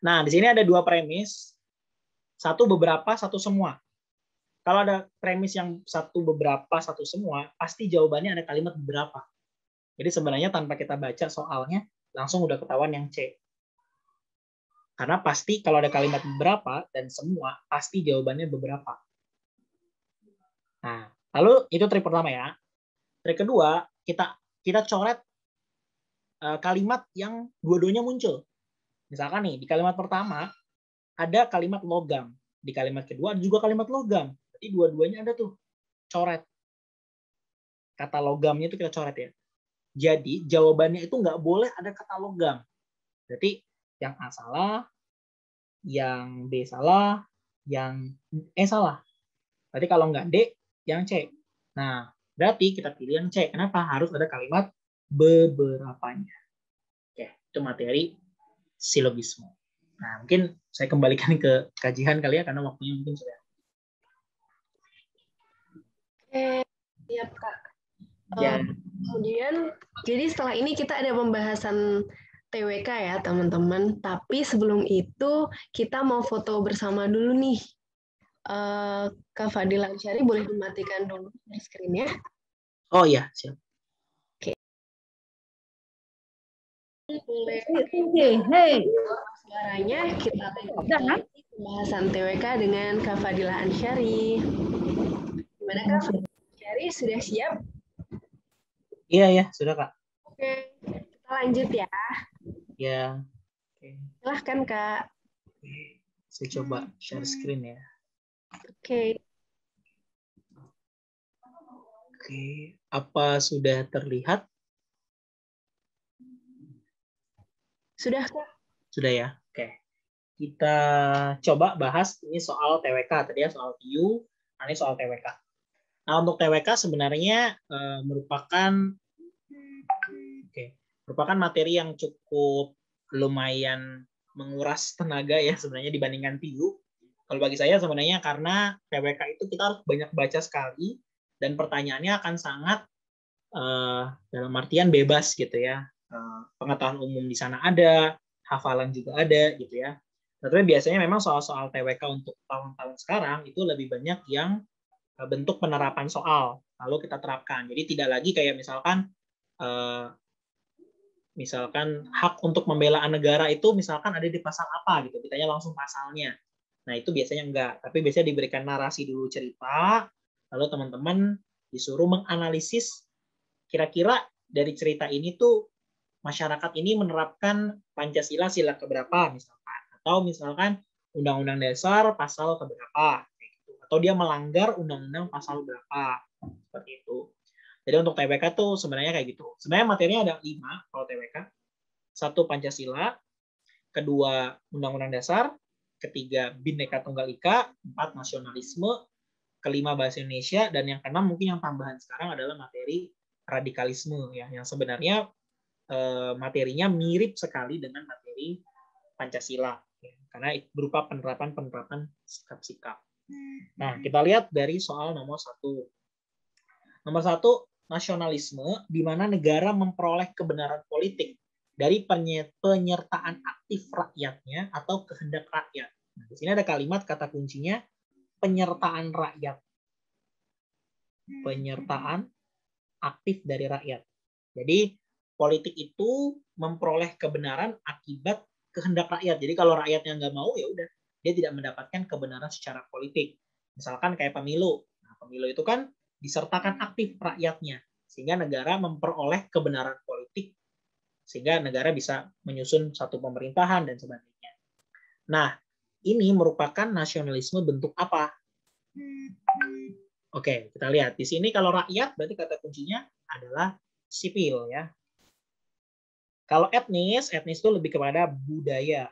Nah, di sini ada dua premis. Satu beberapa, satu semua. Kalau ada premis yang satu beberapa, satu semua, pasti jawabannya ada kalimat beberapa. Jadi sebenarnya tanpa kita baca soalnya, langsung udah ketahuan yang C. Karena pasti kalau ada kalimat beberapa dan semua, pasti jawabannya beberapa. Nah, lalu itu trik pertama ya. Trik kedua, kita coret kalimat yang dua-duanya muncul. Misalkan nih, di kalimat pertama ada kalimat logam. Di kalimat kedua ada juga kalimat logam. Jadi dua-duanya ada tuh. Coret. Kata logamnya itu kita coret ya. Jadi jawabannya itu nggak boleh ada kata logam. Berarti yang A salah, yang B salah, yang E salah. Berarti kalau nggak D, yang C. Nah, berarti kita pilih yang C. Kenapa? Harus ada kalimat beberapanya. Oke, itu materi silogisme. Nah, mungkin saya kembalikan ke kajian kali ya, karena waktunya mungkin sudah. Oke, siap Kak. Ya. Kemudian, jadi setelah ini kita ada pembahasan TWK ya teman-teman. Tapi sebelum itu kita mau foto bersama dulu nih. Kak Fadila Ansyari boleh dimatikan dulu screen-nya. Oh iya, siap. Oke. Boleh suaranya, kita lanjutkan pembahasan TWK dengan Kak Fadila Ansyari. Gimana Kak Fadila Ansyari, sudah siap? Iya, sudah Kak. Oke, kita lanjut ya. Ya. Oke. Silahkan Kak. Oke. Saya coba share screen ya. Oke. Oke, apa sudah terlihat? Sudah Kak? Sudah ya. Oke. Kita coba bahas ini soal TWK tadi ya, soal TU, ini soal TWK. Nah, untuk TWK sebenarnya merupakan materi yang cukup lumayan menguras tenaga ya sebenarnya dibandingkan TU. Kalau bagi saya sebenarnya karena TWK itu kita harus banyak baca sekali dan pertanyaannya akan sangat dalam artian bebas gitu ya. Pengetahuan umum di sana ada, hafalan juga ada gitu ya. Tapi biasanya memang soal-soal TWK untuk tahun-tahun sekarang itu lebih banyak yang bentuk penerapan soal lalu kita terapkan. Jadi tidak lagi kayak misalkan hak untuk pembelaan negara itu misalkan ada di pasal apa gitu, ditanya langsung pasalnya. Nah itu biasanya enggak, tapi biasanya diberikan narasi dulu cerita, lalu teman-teman disuruh menganalisis kira-kira dari cerita ini tuh masyarakat ini menerapkan Pancasila sila keberapa misalkan, atau misalkan Undang-Undang Dasar pasal keberapa, atau dia melanggar Undang-Undang pasal berapa, seperti itu. Jadi untuk TWK tuh sebenarnya kayak gitu. Sebenarnya materinya ada 5 kalau TWK. 1 Pancasila, kedua Undang-Undang Dasar, ketiga Bhinneka Tunggal Ika, 4 nasionalisme, kelima bahasa Indonesia, dan yang keenam mungkin yang tambahan sekarang adalah materi radikalisme ya, yang sebenarnya materinya mirip sekali dengan materi Pancasila ya, karena berupa penerapan sikap-sikap. Nah, kita lihat dari soal nomor 1. Nomor 1, nasionalisme di mana negara memperoleh kebenaran politik dari penyertaan aktif rakyatnya atau kehendak rakyat. Nah, di sini ada kalimat kata kuncinya penyertaan rakyat. Penyertaan aktif dari rakyat. Jadi politik itu memperoleh kebenaran akibat kehendak rakyat. Jadi kalau rakyatnya nggak mau, ya udah dia tidak mendapatkan kebenaran secara politik. Misalkan kayak pemilu. Nah, pemilu itu kan disertakan aktif rakyatnya, sehingga negara memperoleh kebenaran politik, sehingga negara bisa menyusun satu pemerintahan dan sebagainya. Nah, ini merupakan nasionalisme bentuk apa? Oke, kita lihat di sini kalau rakyat berarti kata kuncinya adalah sipil ya. Kalau etnis itu lebih kepada budaya.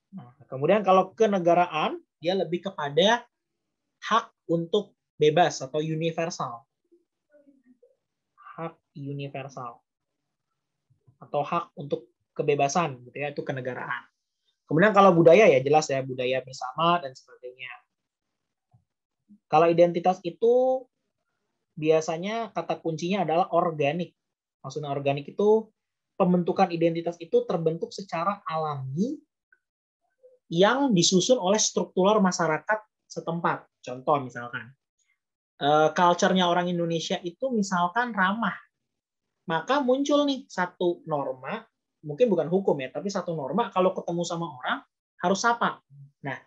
Nah, kemudian kalau kenegaraan dia lebih kepada hak untuk bebas atau universal. Hak universal. Atau hak untuk kebebasan gitu ya, itu kenegaraan. Kemudian kalau budaya ya jelas ya, budaya bersama dan sebagainya. Kalau identitas itu biasanya kata kuncinya adalah organik. Maksudnya organik itu pembentukan identitas itu terbentuk secara alami yang disusun oleh struktural masyarakat setempat. Contoh misalkan, culture-nya orang Indonesia itu misalkan ramah. Maka muncul nih satu norma, mungkin bukan hukum ya, tapi satu norma kalau ketemu sama orang harus sapa. Nah,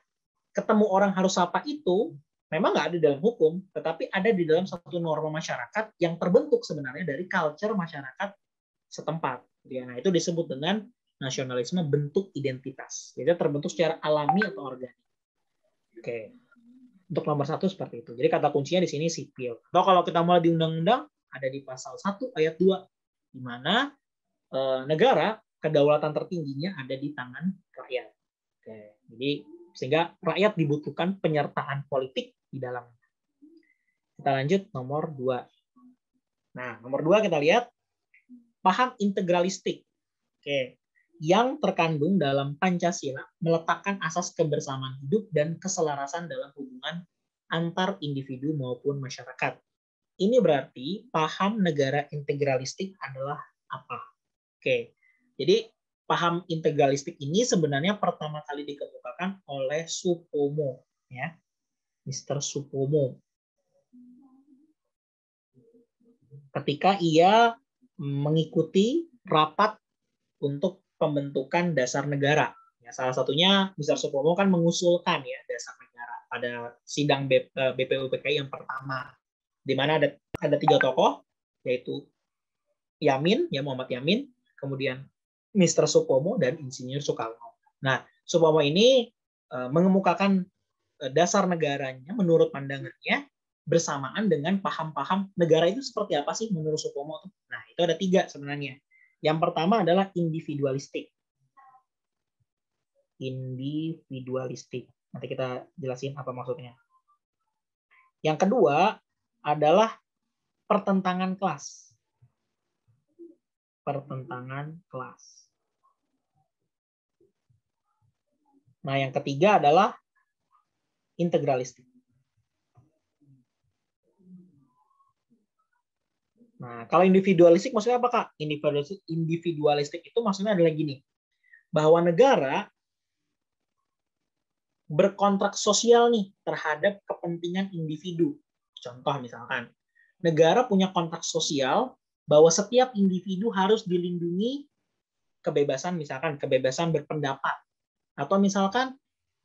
ketemu orang harus sapa itu memang nggak ada dalam hukum, tetapi ada di dalam satu norma masyarakat yang terbentuk sebenarnya dari culture masyarakat setempat. Nah, itu disebut dengan nasionalisme bentuk identitas. Jadi terbentuk secara alami atau organik. Oke. Untuk nomor 1 seperti itu. Jadi kata kuncinya di sini sipil. Atau kalau kita mulai di undang-undang, ada di pasal 1 ayat 2, di mana negara kedaulatan tertingginya ada di tangan rakyat. Oke. Jadi sehingga rakyat dibutuhkan penyertaan politik di dalamnya. Kita lanjut nomor 2. Nah, nomor 2 kita lihat paham integralistik. Oke. Yang terkandung dalam Pancasila meletakkan asas kebersamaan hidup dan keselarasan dalam hubungan antar individu maupun masyarakat. Ini berarti paham negara integralistik adalah apa? Oke, jadi paham integralistik ini sebenarnya pertama kali dikemukakan oleh Supomo, ya, Mr. Supomo. Ketika ia mengikuti rapat untuk pembentukan dasar negara. Ya, salah satunya Mr. Supomo kan mengusulkan ya dasar negara pada sidang BPUPKI yang pertama, di mana ada 3 tokoh, yaitu Yamin, ya Muhammad Yamin, kemudian Mr. Supomo dan Insinyur Soekarno. Nah, Supomo ini mengemukakan dasar negaranya menurut pandangannya bersamaan dengan paham-paham negara itu seperti apa sih menurut Supomo. Nah, itu ada 3 sebenarnya. Yang pertama adalah individualistik. Individualistik. Nanti kita jelasin apa maksudnya. Yang kedua adalah pertentangan kelas. Pertentangan kelas. Nah, yang ketiga adalah integralistik. Nah, kalau individualistik maksudnya apa, Kak? Individualistik itu maksudnya adalah gini, bahwa negara berkontrak sosial nih terhadap kepentingan individu. Contoh misalkan, negara punya kontrak sosial bahwa setiap individu harus dilindungi kebebasan, misalkan kebebasan berpendapat. Atau misalkan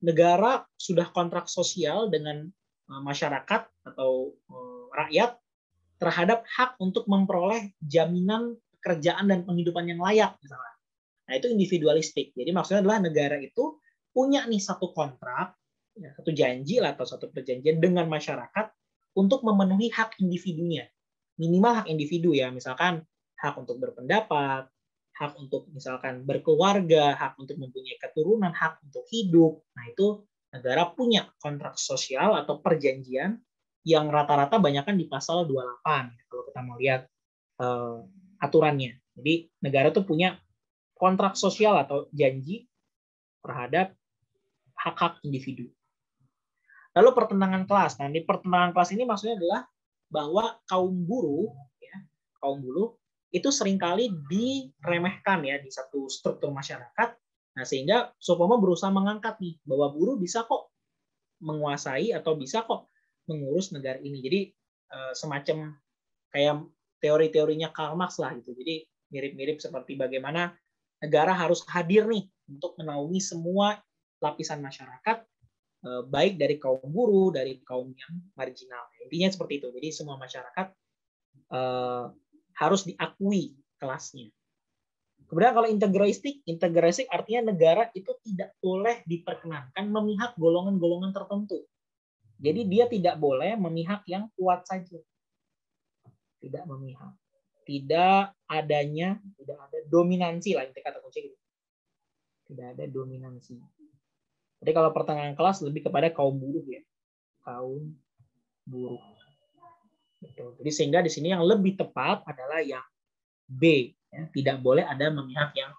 negara sudah kontrak sosial dengan masyarakat atau rakyat terhadap hak untuk memperoleh jaminan pekerjaan dan penghidupan yang layak misalnya. Nah, itu individualistik. Jadi maksudnya adalah negara itu punya nih satu kontrak, ya, satu janji lah, atau satu perjanjian dengan masyarakat untuk memenuhi hak individunya. Minimal hak individu ya, misalkan hak untuk berpendapat, hak untuk misalkan berkeluarga, hak untuk mempunyai keturunan, hak untuk hidup. Nah, itu negara punya kontrak sosial atau perjanjian yang rata-rata banyakkan di pasal 28 kalau kita mau lihat aturannya. Jadi negara tuh punya kontrak sosial atau janji terhadap hak-hak individu. Lalu pertentangan kelas. Nah, di pertentangan kelas ini maksudnya adalah bahwa kaum buruh itu seringkali diremehkan ya di satu struktur masyarakat. Nah, sehingga Soepomo berusaha mengangkat nih bahwa buruh bisa kok menguasai atau bisa kok mengurus negara ini. Jadi semacam kayak teori-teorinya Karl Marx lah gitu. Jadi mirip-mirip seperti bagaimana negara harus hadir nih untuk menaungi semua lapisan masyarakat, baik dari kaum buruh, dari kaum yang marginal. Intinya seperti itu. Jadi semua masyarakat harus diakui kelasnya. Kemudian kalau integralistik artinya negara itu tidak boleh diperkenankan memihak golongan-golongan tertentu. Jadi dia tidak boleh memihak yang kuat saja. Tidak memihak. Tidak ada dominansi lah, inti kata kunci gitu. Tidak ada dominansi. Jadi kalau pertengahan kelas lebih kepada kaum buruh ya. Kaum buruh. Betul. Jadi sehingga di sini yang lebih tepat adalah yang B. Ya. Tidak boleh ada memihak yang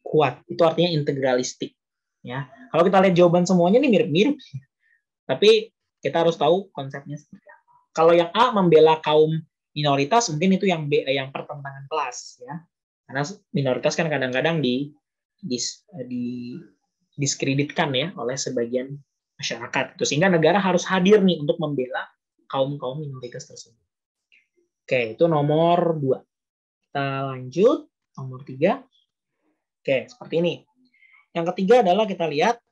kuat. Itu artinya integralistik. Ya. Kalau kita lihat jawaban semuanya ini mirip-mirip. Tapi kita harus tahu konsepnya seperti apa. Kalau yang A membela kaum minoritas, mungkin itu yang B, yang pertentangan kelas. Ya. Karena minoritas kan kadang-kadang diskreditkan ya oleh sebagian masyarakat. Sehingga negara harus hadir nih untuk membela kaum-kaum minoritas tersebut. Oke, itu nomor 2. Kita lanjut, nomor 3. Oke, seperti ini. Yang ketiga adalah kita lihat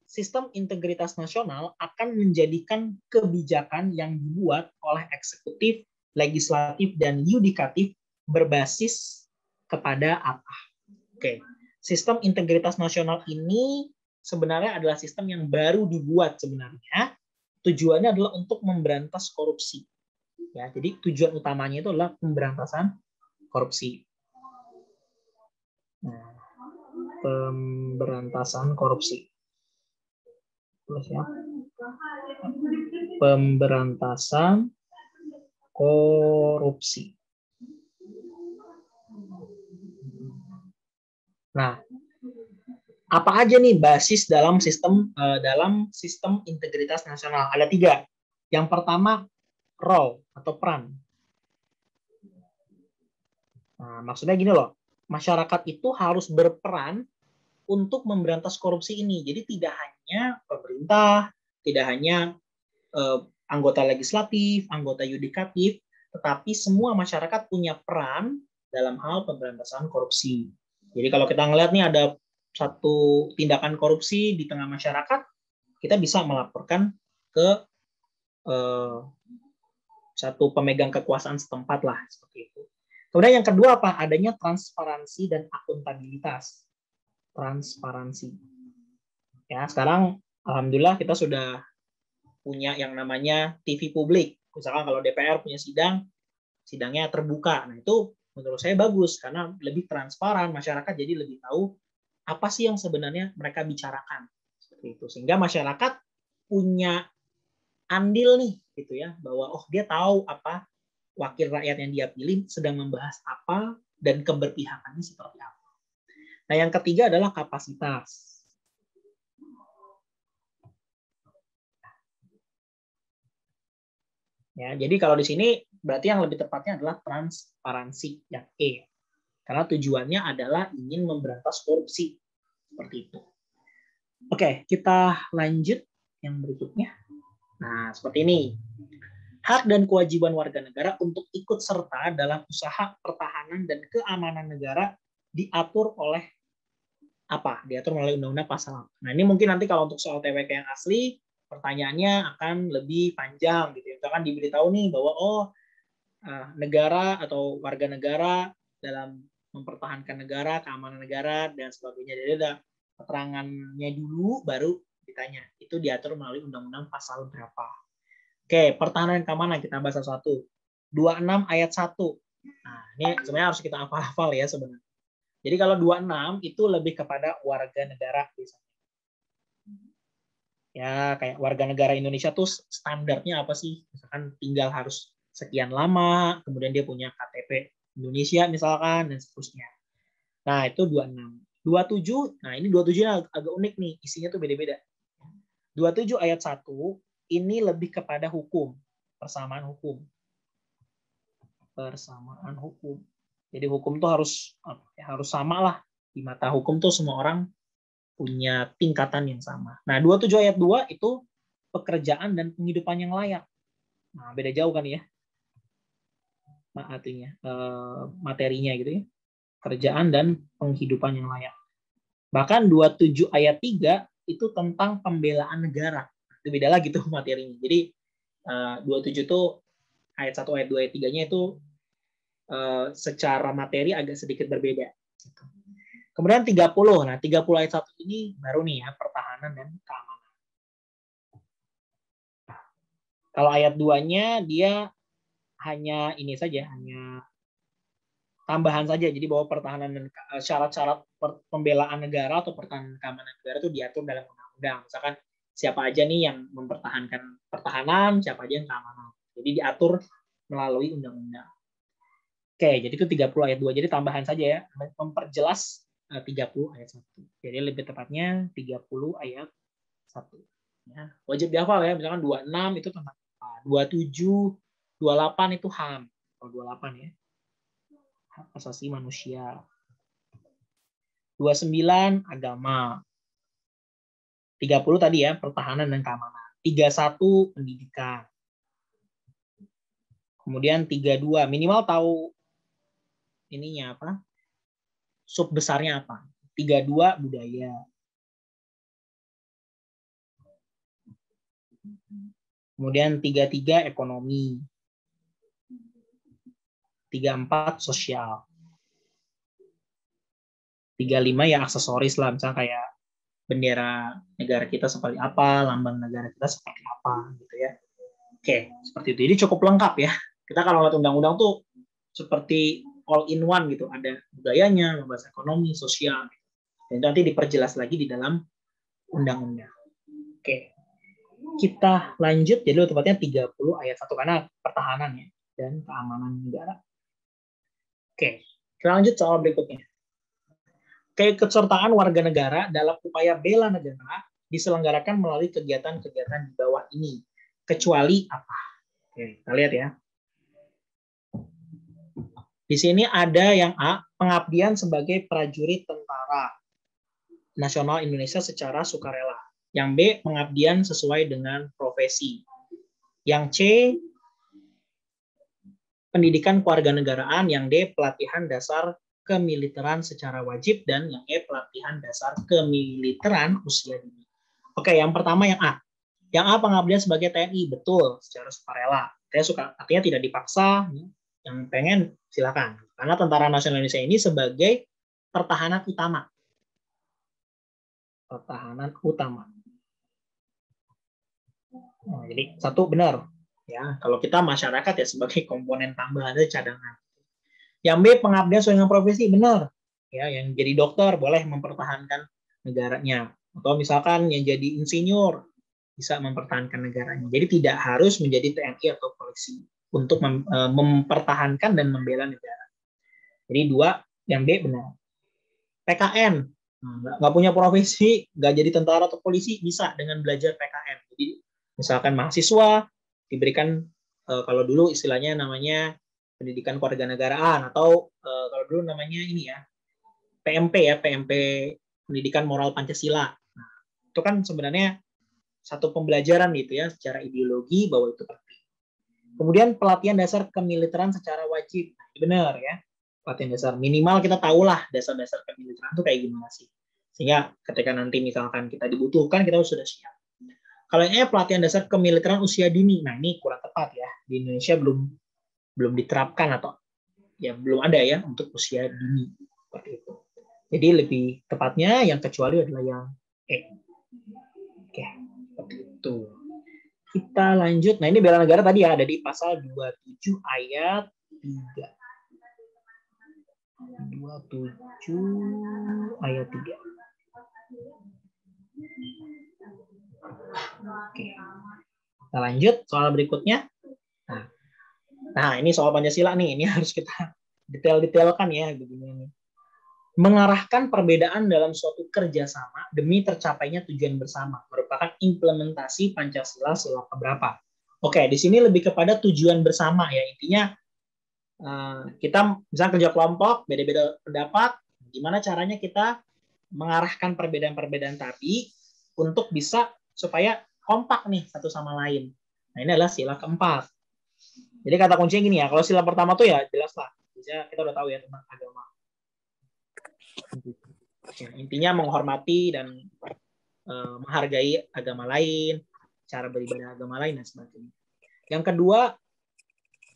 sistem integritas nasional akan menjadikan kebijakan yang dibuat oleh eksekutif, legislatif, dan yudikatif berbasis kepada apa? Oke, sistem integritas nasional ini sebenarnya adalah sistem yang baru dibuat sebenarnya. Tujuannya adalah untuk memberantas korupsi. Ya, jadi tujuan utamanya itu adalah pemberantasan korupsi. Nah, pemberantasan korupsi. Ya. Pemberantasan korupsi. Nah, apa aja nih basis dalam sistem integritas nasional? Ada 3. Yang pertama, role atau peran. Nah, maksudnya gini loh, masyarakat itu harus berperan untuk memberantas korupsi ini. Jadi tidak hanya pemerintah, tidak hanya anggota legislatif, anggota yudikatif, tetapi semua masyarakat punya peran dalam hal pemberantasan korupsi. Jadi kalau kita ngelihat nih ada satu tindakan korupsi di tengah masyarakat, kita bisa melaporkan ke satu pemegang kekuasaan setempat lah, seperti itu. Kemudian yang kedua apa? Adanya transparansi dan akuntabilitas. Transparansi. Ya, sekarang alhamdulillah kita sudah punya yang namanya TV publik. Misalkan kalau DPR punya sidangnya terbuka. Nah, itu menurut saya bagus karena lebih transparan, masyarakat jadi lebih tahu apa sih yang sebenarnya mereka bicarakan. Seperti itu. Sehingga masyarakat punya andil nih gitu ya, bahwa oh dia tahu apa wakil rakyat yang dia pilih sedang membahas apa dan keberpihakannya seperti apa. Nah, yang ketiga adalah kapasitas. Ya, jadi kalau di sini berarti yang lebih tepatnya adalah transparansi, yang E. Karena tujuannya adalah ingin memberantas korupsi. Seperti itu. Oke, kita lanjut yang berikutnya. Nah, seperti ini. Hak dan kewajiban warga negara untuk ikut serta dalam usaha pertahanan dan keamanan negara diatur oleh apa? Diatur melalui Undang-Undang Pasal. Nah, ini mungkin nanti kalau untuk soal TWK yang asli, pertanyaannya akan lebih panjang gitu. Misalkan diberitahu nih bahwa negara atau warga negara dalam mempertahankan negara, keamanan negara dan sebagainya. Jadi ada keterangannya dulu baru ditanya. Itu diatur melalui Undang-Undang Pasal berapa. Oke, pertahanan dan keamanan kita bahas satu. 26 ayat 1. Nah, ini sebenarnya harus kita hafal-hafal ya sebenarnya. Jadi kalau 26 itu lebih kepada warga negara biasanya. Ya, kayak warga negara Indonesia tuh standarnya apa sih? Misalkan tinggal harus sekian lama, kemudian dia punya KTP Indonesia misalkan, dan seterusnya. Nah, itu 26. 27, nah ini 27 agak unik nih, isinya tuh beda-beda. 27 ayat 1, ini lebih kepada hukum, persamaan hukum. persamaan hukum. Jadi hukum tuh harus sama lah. Di mata hukum tuh semua orang punya tingkatan yang sama. Nah, 27 ayat 2 itu pekerjaan dan penghidupan yang layak. Nah, beda jauh kan ya. Artinya materinya gitu ya. Kerjaan dan penghidupan yang layak. Bahkan 27 ayat 3 itu tentang pembelaan negara. Itu beda lagi tuh materinya. Jadi 27 itu ayat 1, ayat 2, ayat 3-nya itu secara materi agak sedikit berbeda. Kemudian 30. Nah, 30 ayat 1 ini baru nih ya, pertahanan dan keamanan. Kalau ayat 2-nya dia hanya ini saja, hanya tambahan saja. Jadi bahwa pertahanan dan syarat-syarat pembelaan negara atau pertahanan keamanan negara itu diatur dalam undang-undang. Misalkan siapa aja nih yang mempertahankan pertahanan, siapa aja yang keamanan. Jadi diatur melalui undang-undang. Oke, jadi itu 30 ayat 2. Jadi tambahan saja ya, memperjelas 30 ayat 1. Jadi lebih tepatnya 30 ayat 1. Ya, wajib dihafal ya, misalkan 26 itu tentang apa, 27, 28 itu HAM. Kalau 28 ya, hak asasi manusia. 29 agama. 30 tadi ya, pertahanan dan keamanan. 31 pendidikan. Kemudian 32 minimal tahu ininya apa? Sub besarnya apa? 32 budaya. Kemudian 33 ekonomi. 34 sosial. 35 ya aksesoris lah, misalnya kayak bendera negara kita seperti apa, lambang negara kita seperti apa gitu ya. Oke, seperti itu. Jadi cukup lengkap ya. Kita kalau lihat undang-undang tuh seperti all in one gitu, ada budayanya, membahas ekonomi, sosial, dan nanti diperjelas lagi di dalam undang-undang. Oke, kita lanjut. Jadi tepatnya 30 ayat 1 karena pertahanan ya dan keamanan negara. Oke, kita lanjut soal berikutnya. Keikutsertaan warga negara dalam upaya bela negara diselenggarakan melalui kegiatan-kegiatan di bawah ini, kecuali apa? Oke, kita lihat ya. Di sini ada yang A, pengabdian sebagai prajurit tentara nasional Indonesia secara sukarela. Yang B, pengabdian sesuai dengan profesi. Yang C, pendidikan kewarganegaraan. Yang D, pelatihan dasar kemiliteran secara wajib. Dan yang E, pelatihan dasar kemiliteran usia dini. Oke, yang pertama yang A. Yang A, pengabdian sebagai TNI. Betul, secara sukarela. Artinya tidak dipaksa. Yang pengen silakan. Karena Tentara Nasional Indonesia ini sebagai pertahanan utama. Pertahanan utama. Nah, jadi satu benar. Ya, kalau kita masyarakat ya sebagai komponen tambahan dari cadangan. Yang B, pengabdian sesuai dengan profesi. Benar. Ya, yang jadi dokter boleh mempertahankan negaranya. Atau misalkan yang jadi insinyur bisa mempertahankan negaranya. Jadi tidak harus menjadi TNI atau polisi untuk mempertahankan dan membela negara. Jadi 2, yang B benar. PKN, nggak punya profesi, nggak jadi tentara atau polisi, bisa dengan belajar PKN. Jadi misalkan mahasiswa diberikan, kalau dulu istilahnya namanya pendidikan kewarganegaraan, atau kalau dulu namanya ini ya, PMP ya, PMP pendidikan moral Pancasila. Nah, itu kan sebenarnya satu pembelajaran gitu ya, secara ideologi bahwa itu penting. Kemudian pelatihan dasar kemiliteran secara wajib. Nah, benar ya. Pelatihan dasar minimal kita tahulah dasar-dasar kemiliteran itu kayak gimana sih. Sehingga ketika nanti misalkan kita dibutuhkan kita sudah siap. Kalau yang pelatihan dasar kemiliteran usia dini. Nah, ini kurang tepat ya. Di Indonesia belum diterapkan atau ya belum ada ya untuk usia dini seperti itu. Jadi lebih tepatnya yang kecuali adalah yang E. Oke, seperti itu. Kita lanjut. Nah, ini bela negara tadi ya ada di pasal 27 ayat 3. 27 ayat 3. Oke. Kita lanjut soal berikutnya. Nah, ini soal Pancasila nih. Ini harus kita detail-detailkan ya begini nih. Mengarahkan perbedaan dalam suatu kerjasama demi tercapainya tujuan bersama merupakan implementasi Pancasila sila keberapa? Oke, di sini lebih kepada tujuan bersama ya. Intinya kita misalnya kerja kelompok, beda-beda pendapat, gimana caranya kita mengarahkan perbedaan-perbedaan tadi untuk bisa supaya kompak nih satu sama lain. Nah, ini adalah sila keempat. Jadi kata kuncinya gini ya, kalau sila pertama tuh ya jelas lah, kita udah tahu ya tentang agama. Ya, intinya menghormati dan menghargai agama lain, cara beribadah agama lain dan sebagainya. Yang kedua,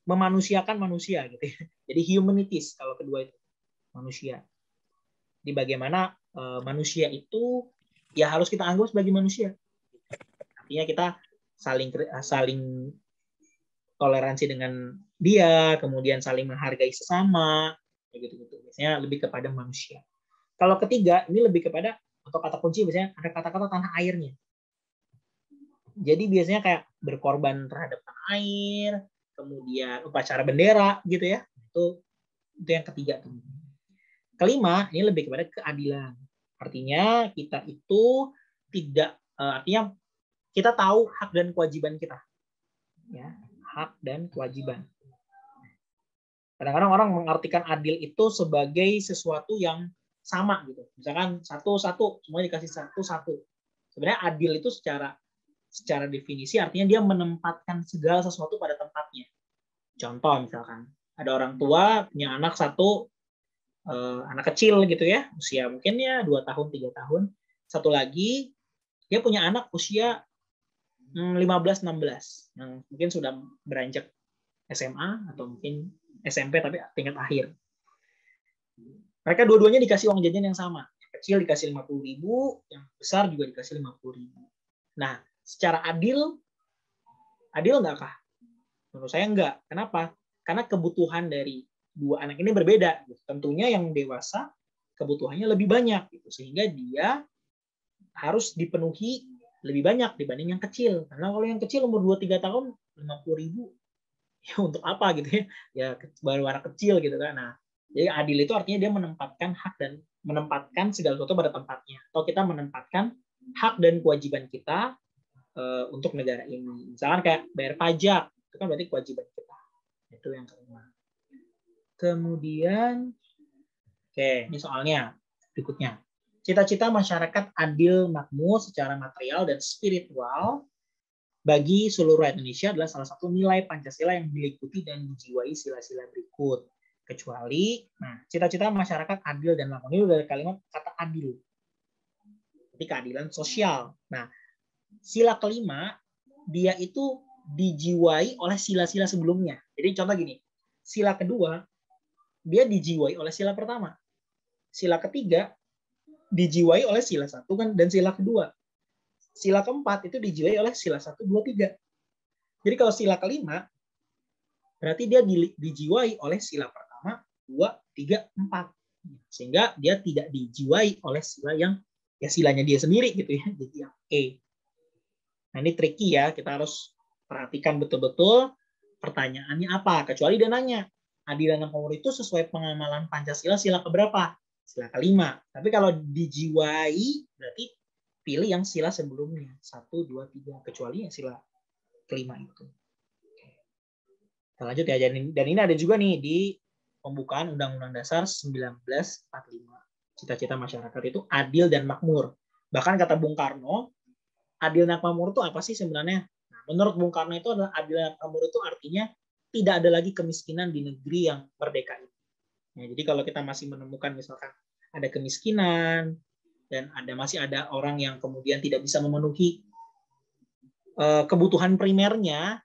memanusiakan manusia gitu ya. Jadi humanities kalau kedua itu manusia. Di bagaimana manusia itu ya harus kita anggap sebagai manusia. Artinya kita saling toleransi dengan dia, kemudian saling menghargai sesama, gitu-gitu. Biasanya lebih kepada manusia. Kalau ketiga, ini lebih kepada atau kata kunci biasanya ada kata-kata tanah airnya. Jadi biasanya kayak berkorban terhadap tanah air, kemudian upacara bendera gitu ya. Itu yang ketiga tuh. Kelima, ini lebih kepada keadilan. Artinya kita itu tidak artinya kita tahu hak dan kewajiban kita. Ya, hak dan kewajiban. Kadang-kadang orang mengartikan adil itu sebagai sesuatu yang sama gitu. Misalkan satu-satu, semuanya dikasih satu-satu. Sebenarnya adil itu secara definisi artinya dia menempatkan segala sesuatu pada tempatnya. Contoh misalkan ada orang tua punya anak satu, anak kecil gitu ya, usia mungkin ya 2 tahun 3 tahun. Satu lagi dia punya anak usia 15-16 yang mungkin sudah beranjak SMA atau mungkin SMP tapi tingkat akhir. Mereka dua-duanya dikasih uang jajan yang sama. Yang kecil dikasih 50.000, yang besar juga dikasih 50.000. Nah, secara adil enggakah? Menurut saya enggak. Kenapa? Karena kebutuhan dari dua anak ini berbeda. Tentunya yang dewasa kebutuhannya lebih banyak, sehingga dia harus dipenuhi lebih banyak dibanding yang kecil. Karena kalau yang kecil umur 2-3 tahun 50.000, ya untuk apa gitu ya? Ya baru anak kecil gitu kan. Nah, jadi adil itu artinya dia menempatkan hak dan menempatkan segala sesuatu pada tempatnya. Atau kita menempatkan hak dan kewajiban kita untuk negara ini. Misalkan kayak bayar pajak, itu kan berarti kewajiban kita. Itu yang kelima. Kemudian, oke, ini soalnya berikutnya. Cita-cita masyarakat adil makmur secara material dan spiritual bagi seluruh rakyat Indonesia adalah salah satu nilai Pancasila yang diikuti dan dijiwai sila-sila berikut. Kecuali, cita-cita masyarakat adil dan makmur itu dari kalimat kata adil. Jadi keadilan sosial. Nah, sila kelima, dia itu dijiwai oleh sila-sila sebelumnya. Jadi contoh gini, sila kedua, dia dijiwai oleh sila pertama. Sila ketiga, dijiwai oleh sila satu kan dan sila kedua. Sila keempat itu dijiwai oleh sila 1, 2, 3. Jadi kalau sila kelima, berarti dia dijiwai oleh sila pertama, 2, 3, 4. Sehingga dia tidak dijiwai oleh sila yang ya silanya dia sendiri gitu ya. Jadi yang E. Nah ini tricky ya, kita harus perhatikan betul-betul pertanyaannya apa. Kecuali dia nanya, adil dan makmur itu sesuai pengamalan Pancasila sila keberapa? Sila kelima. Tapi kalau dijiwai, berarti pilih yang sila sebelumnya. 1, 2, 3. Kecuali yang sila kelima itu. Kita lanjut ya. Dan ini ada juga nih di pembukaan Undang-Undang Dasar 1945. Cita-cita masyarakat itu adil dan makmur. Bahkan kata Bung Karno, adil dan makmur itu apa sih sebenarnya? Nah, menurut Bung Karno itu adalah adil dan makmur itu artinya tidak ada lagi kemiskinan di negeri yang merdeka ini. Nah, jadi kalau kita masih menemukan misalkan ada kemiskinan dan masih ada orang yang kemudian tidak bisa memenuhi kebutuhan primernya,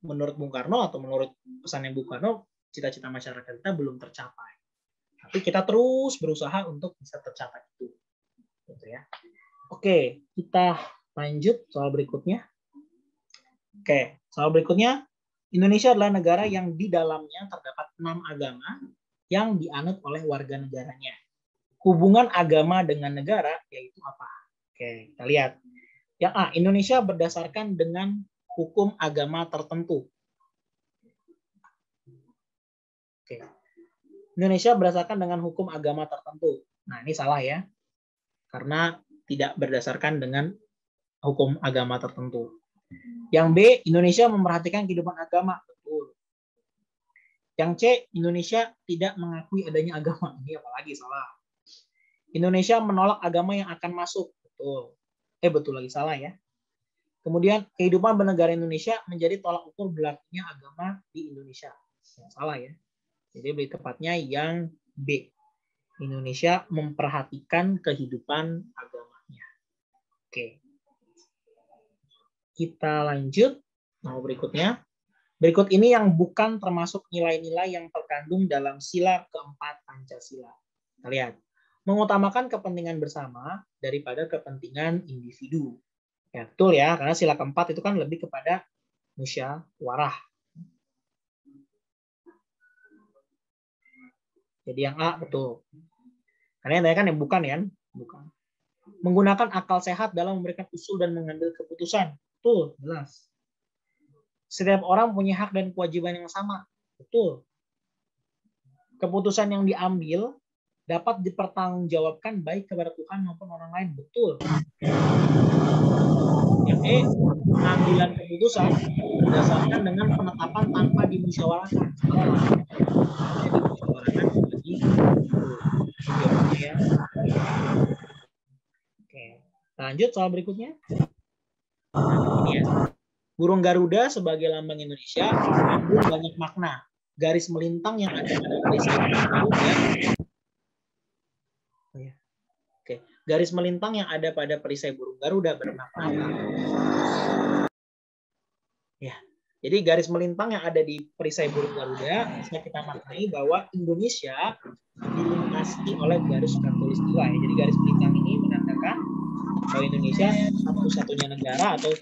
menurut Bung Karno atau menurut pesannya Bung Karno, cita-cita masyarakat kita belum tercapai. Tapi kita terus berusaha untuk bisa tercapai itu. Gitu ya. Oke, kita lanjut soal berikutnya. Oke, soal berikutnya, Indonesia adalah negara yang di dalamnya terdapat 6 agama yang dianut oleh warga negaranya. Hubungan agama dengan negara yaitu apa? Oke, kita lihat. Yang A, Indonesia berdasarkan dengan hukum agama tertentu. Oke. Indonesia berdasarkan dengan hukum agama tertentu. Nah, ini salah ya. Karena tidak berdasarkan dengan hukum agama tertentu. Yang B, Indonesia memperhatikan kehidupan agama. Betul. Yang C, Indonesia tidak mengakui adanya agama. Ini apalagi salah. Indonesia menolak agama yang akan masuk. Betul. Betul lagi salah ya. Kemudian kehidupan bernegara Indonesia menjadi tolak ukur berlakunya agama di Indonesia. Salah ya. Jadi lebih tepatnya yang B. Indonesia memperhatikan kehidupan agamanya. Oke. Kita lanjut. Nah, berikutnya. Berikut ini yang bukan termasuk nilai-nilai yang terkandung dalam sila keempat Pancasila. Kita lihat. Mengutamakan kepentingan bersama daripada kepentingan individu. Ya, betul ya, karena sila keempat itu kan lebih kepada musyawarah. Jadi yang A betul. Karena yang tadi kan yang bukan ya, bukan. Menggunakan akal sehat dalam memberikan usul dan mengambil keputusan. Betul, jelas. Setiap orang punya hak dan kewajiban yang sama. Betul. Keputusan yang diambil dapat dipertanggungjawabkan baik kepada Tuhan maupun orang lain. Betul. Yang E, pengambilan keputusan berdasarkan dengan penetapan tanpa dimusyawarahkan. Jadi dimusyawarahkan lagi. Ya. Oke, lanjut soal berikutnya. Ini ya. Burung Garuda sebagai lambang Indonesia mengandung banyak makna. Garis melintang yang ada pada perisai burung Garuda. Oke, garis melintang yang ada pada perisai burung Garuda bermakna apa? Ya, jadi garis melintang yang ada di perisai burung Garuda bisa kita maknai bahwa Indonesia dilintasi oleh garis khatulistiwa. Ya. Jadi garis melintang ini menandakan bahwa Indonesia satu-satunya negara atau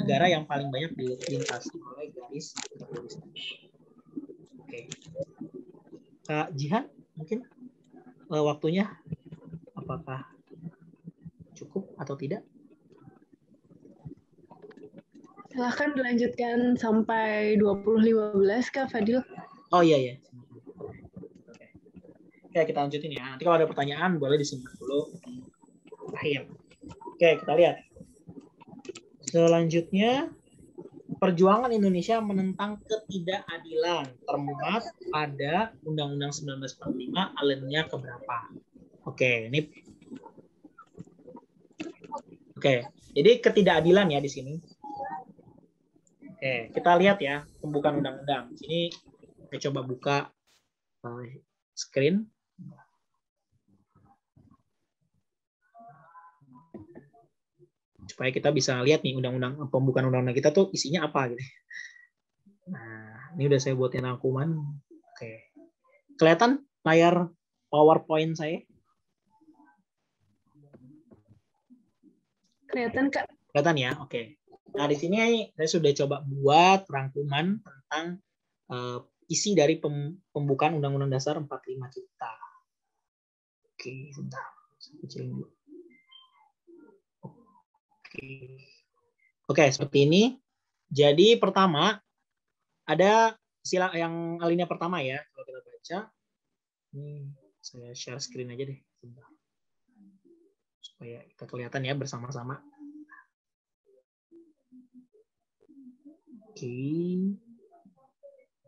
negara yang paling banyak dilintasi oleh garis khatulistiwa. Oke, Kak Jihan, mungkin waktunya apakah cukup atau tidak? Silahkan dilanjutkan sampai 2015, Kak Fadil. Oh iya. Oke, kita lanjutin ya. Nanti kalau ada pertanyaan boleh disimpan dulu di akhir. Oke, kita lihat. Selanjutnya, perjuangan Indonesia menentang ketidakadilan termuat pada Undang-Undang 1945 alinea keberapa? Oke, ini. Oke, jadi ketidakadilan ya di sini. Oke, kita lihat ya pembukaan undang-undang. Sini saya coba buka screen. Supaya kita bisa lihat nih undang-undang pembukaan undang-undang kita tuh isinya apa gitu. Nah, ini udah saya buatin rangkuman. Oke. Kelihatan layar PowerPoint saya? Kelihatan, Kak? Kelihatan ya? Oke. Nah, di sini saya sudah coba buat rangkuman tentang isi dari pembukaan Undang-Undang Dasar 45 kita. Oke, sebentar. Saya kecilin dulu. Oke, seperti ini. Jadi pertama, ada sila yang alinea pertama ya. Kalau kita baca, ini saya share screen aja deh. Sebentar. Supaya kita kelihatan ya bersama-sama.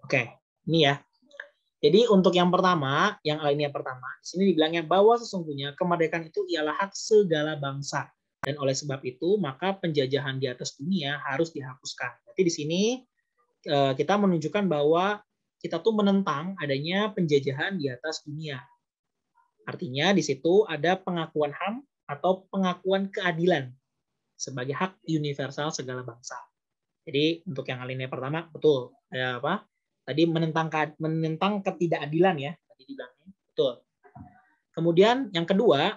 Oke, ini ya. Jadi untuk yang pertama, yang alinea pertama, di sini dibilangnya bahwa sesungguhnya kemerdekaan itu ialah hak segala bangsa. Dan oleh sebab itu, maka penjajahan di atas dunia harus dihapuskan. Jadi di sini kita menunjukkan bahwa kita tuh menentang adanya penjajahan di atas dunia. Artinya di situ ada pengakuan HAM atau pengakuan keadilan sebagai hak universal segala bangsa. Jadi untuk yang alinea pertama betul ada apa? Tadi menentang ketidakadilan ya tadi dibilangnya betul. Kemudian yang kedua,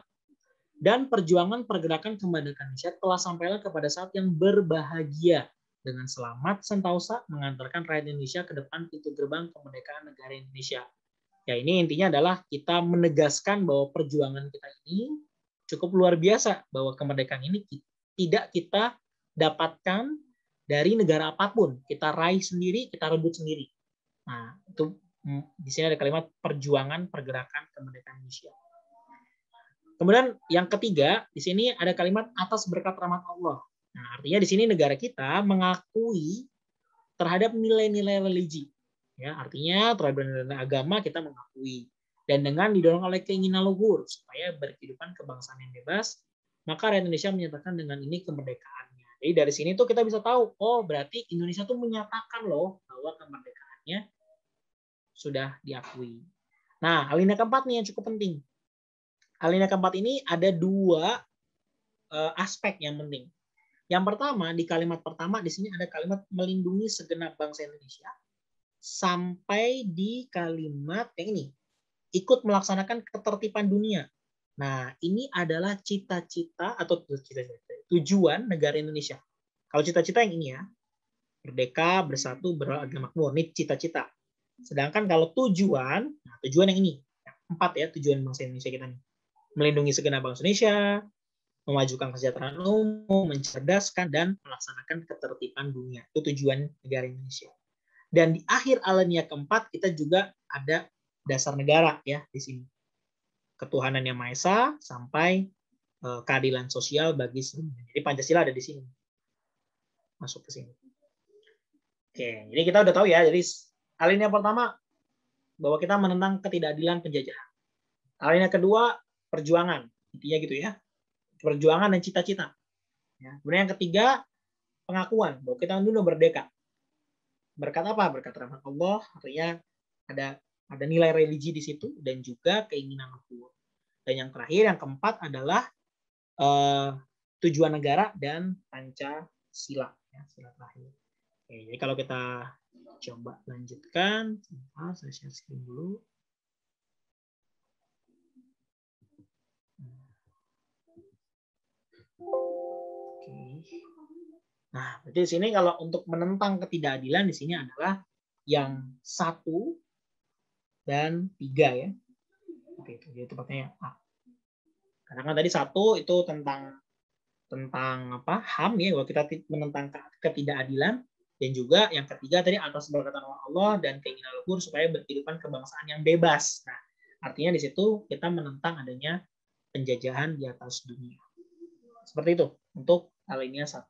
dan perjuangan pergerakan kemerdekaan Indonesia telah sampailah kepada saat yang berbahagia dengan selamat sentosa mengantarkan rakyat Indonesia ke depan pintu gerbang kemerdekaan negara Indonesia. Ya ini intinya adalah kita menegaskan bahwa perjuangan kita ini cukup luar biasa, bahwa kemerdekaan ini tidak kita dapatkan dari negara apapun, kita raih sendiri, kita rebut sendiri. Nah, itu di sini ada kalimat perjuangan pergerakan kemerdekaan Indonesia. Kemudian yang ketiga, di sini ada kalimat atas berkat rahmat Allah. Nah, artinya di sini negara kita mengakui terhadap nilai-nilai religi. Ya, artinya toleransi agama kita mengakui. Dan dengan didorong oleh keinginan luhur supaya berkehidupan kebangsaan yang bebas, maka rakyat Indonesia menyatakan dengan ini kemerdekaannya. Jadi dari sini tuh kita bisa tahu, oh berarti Indonesia tuh menyatakan loh bahwa kemerdekaannya sudah diakui. Nah, alinea keempat nih yang cukup penting. Alinea keempat ini ada dua aspek yang penting. Yang pertama, di kalimat pertama di sini ada kalimat melindungi segenap bangsa Indonesia, sampai di kalimat yang ini, ikut melaksanakan ketertiban dunia. Nah, ini adalah cita-cita atau tujuan negara Indonesia. Kalau cita-cita yang ini ya, merdeka, bersatu, beragama makmur, ini cita-cita. Sedangkan kalau tujuan, nah tujuan yang ini, 4 ya, tujuan bangsa Indonesia kita nih. Melindungi segenap bangsa Indonesia, memajukan kesejahteraan umum, mencerdaskan, dan melaksanakan ketertiban dunia. Itu tujuan negara Indonesia. Dan di akhir alinea keempat, kita juga ada dasar negara ya di sini. Ketuhanan yang Maha Esa sampai keadilan sosial bagi semuanya. Jadi Pancasila ada di sini. Masuk ke sini. Oke, jadi kita udah tahu ya. Jadi alinea pertama bahwa kita menentang ketidakadilan penjajahan. Alinea kedua perjuangan, intinya gitu ya. Perjuangan dan cita-cita. Ya. Kemudian yang ketiga pengakuan bahwa kita dulu merdeka. Berkat apa? Berkat rahmat Allah. Artinya ada nilai religi di situ dan juga keinginan luhur. Dan yang terakhir, yang keempat adalah tujuan negara dan Pancasila. Ya, sila terakhir. Oke, jadi kalau kita coba lanjutkan, saya share screen dulu. Oke. Nah, berarti di sini kalau untuk menentang ketidakadilan di sini adalah yang 1 dan 3 ya. Oke, itu jadi tepatnya A. Karena kan tadi 1 itu tentang apa? HAM ya, bahwa kita menentang ketidakadilan, dan juga yang ketiga tadi atas berkat Allah dan keinginan luhur supaya berkehidupan kebangsaan yang bebas. Nah, artinya di situ kita menentang adanya penjajahan di atas dunia. Seperti itu untuk alinea 1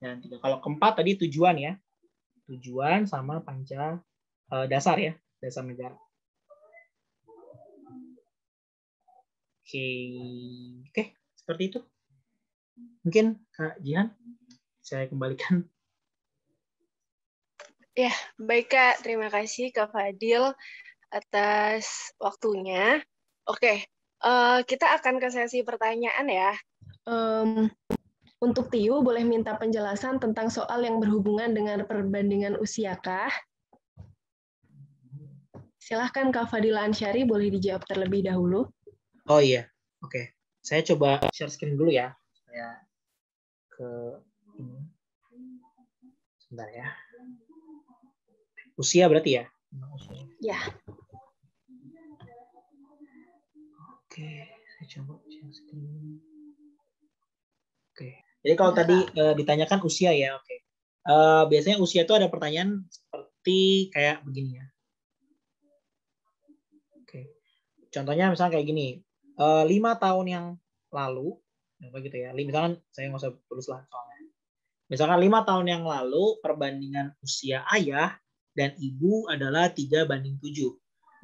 dan 3. Kalau keempat tadi tujuan ya. Tujuan sama dasar ya, dasar negara. Oke, seperti itu. Mungkin Kak Jihan, saya kembalikan. Ya, baik Kak. Terima kasih Kak Fadil atas waktunya. Oke, kita akan ke sesi pertanyaan ya. Untuk Tiu, boleh minta penjelasan tentang soal yang berhubungan dengan perbandingan usia kah? Silahkan Kak Fadila Ansyari, boleh dijawab terlebih dahulu. Oh iya, oke. Saya coba share screen dulu ya. Saya ke ini. Sebentar ya. Usia berarti ya? Ya. Oke, saya coba share screen. Oke. Jadi kalau tadi ditanyakan usia ya, oke. Biasanya usia itu ada pertanyaan seperti kayak begini ya. Oke. Contohnya misalnya kayak gini. 5 tahun yang lalu, gitu ya. Misalkan saya nggak usah tulis lah soalnya. Misalkan 5 tahun yang lalu perbandingan usia ayah dan ibu adalah 3:7.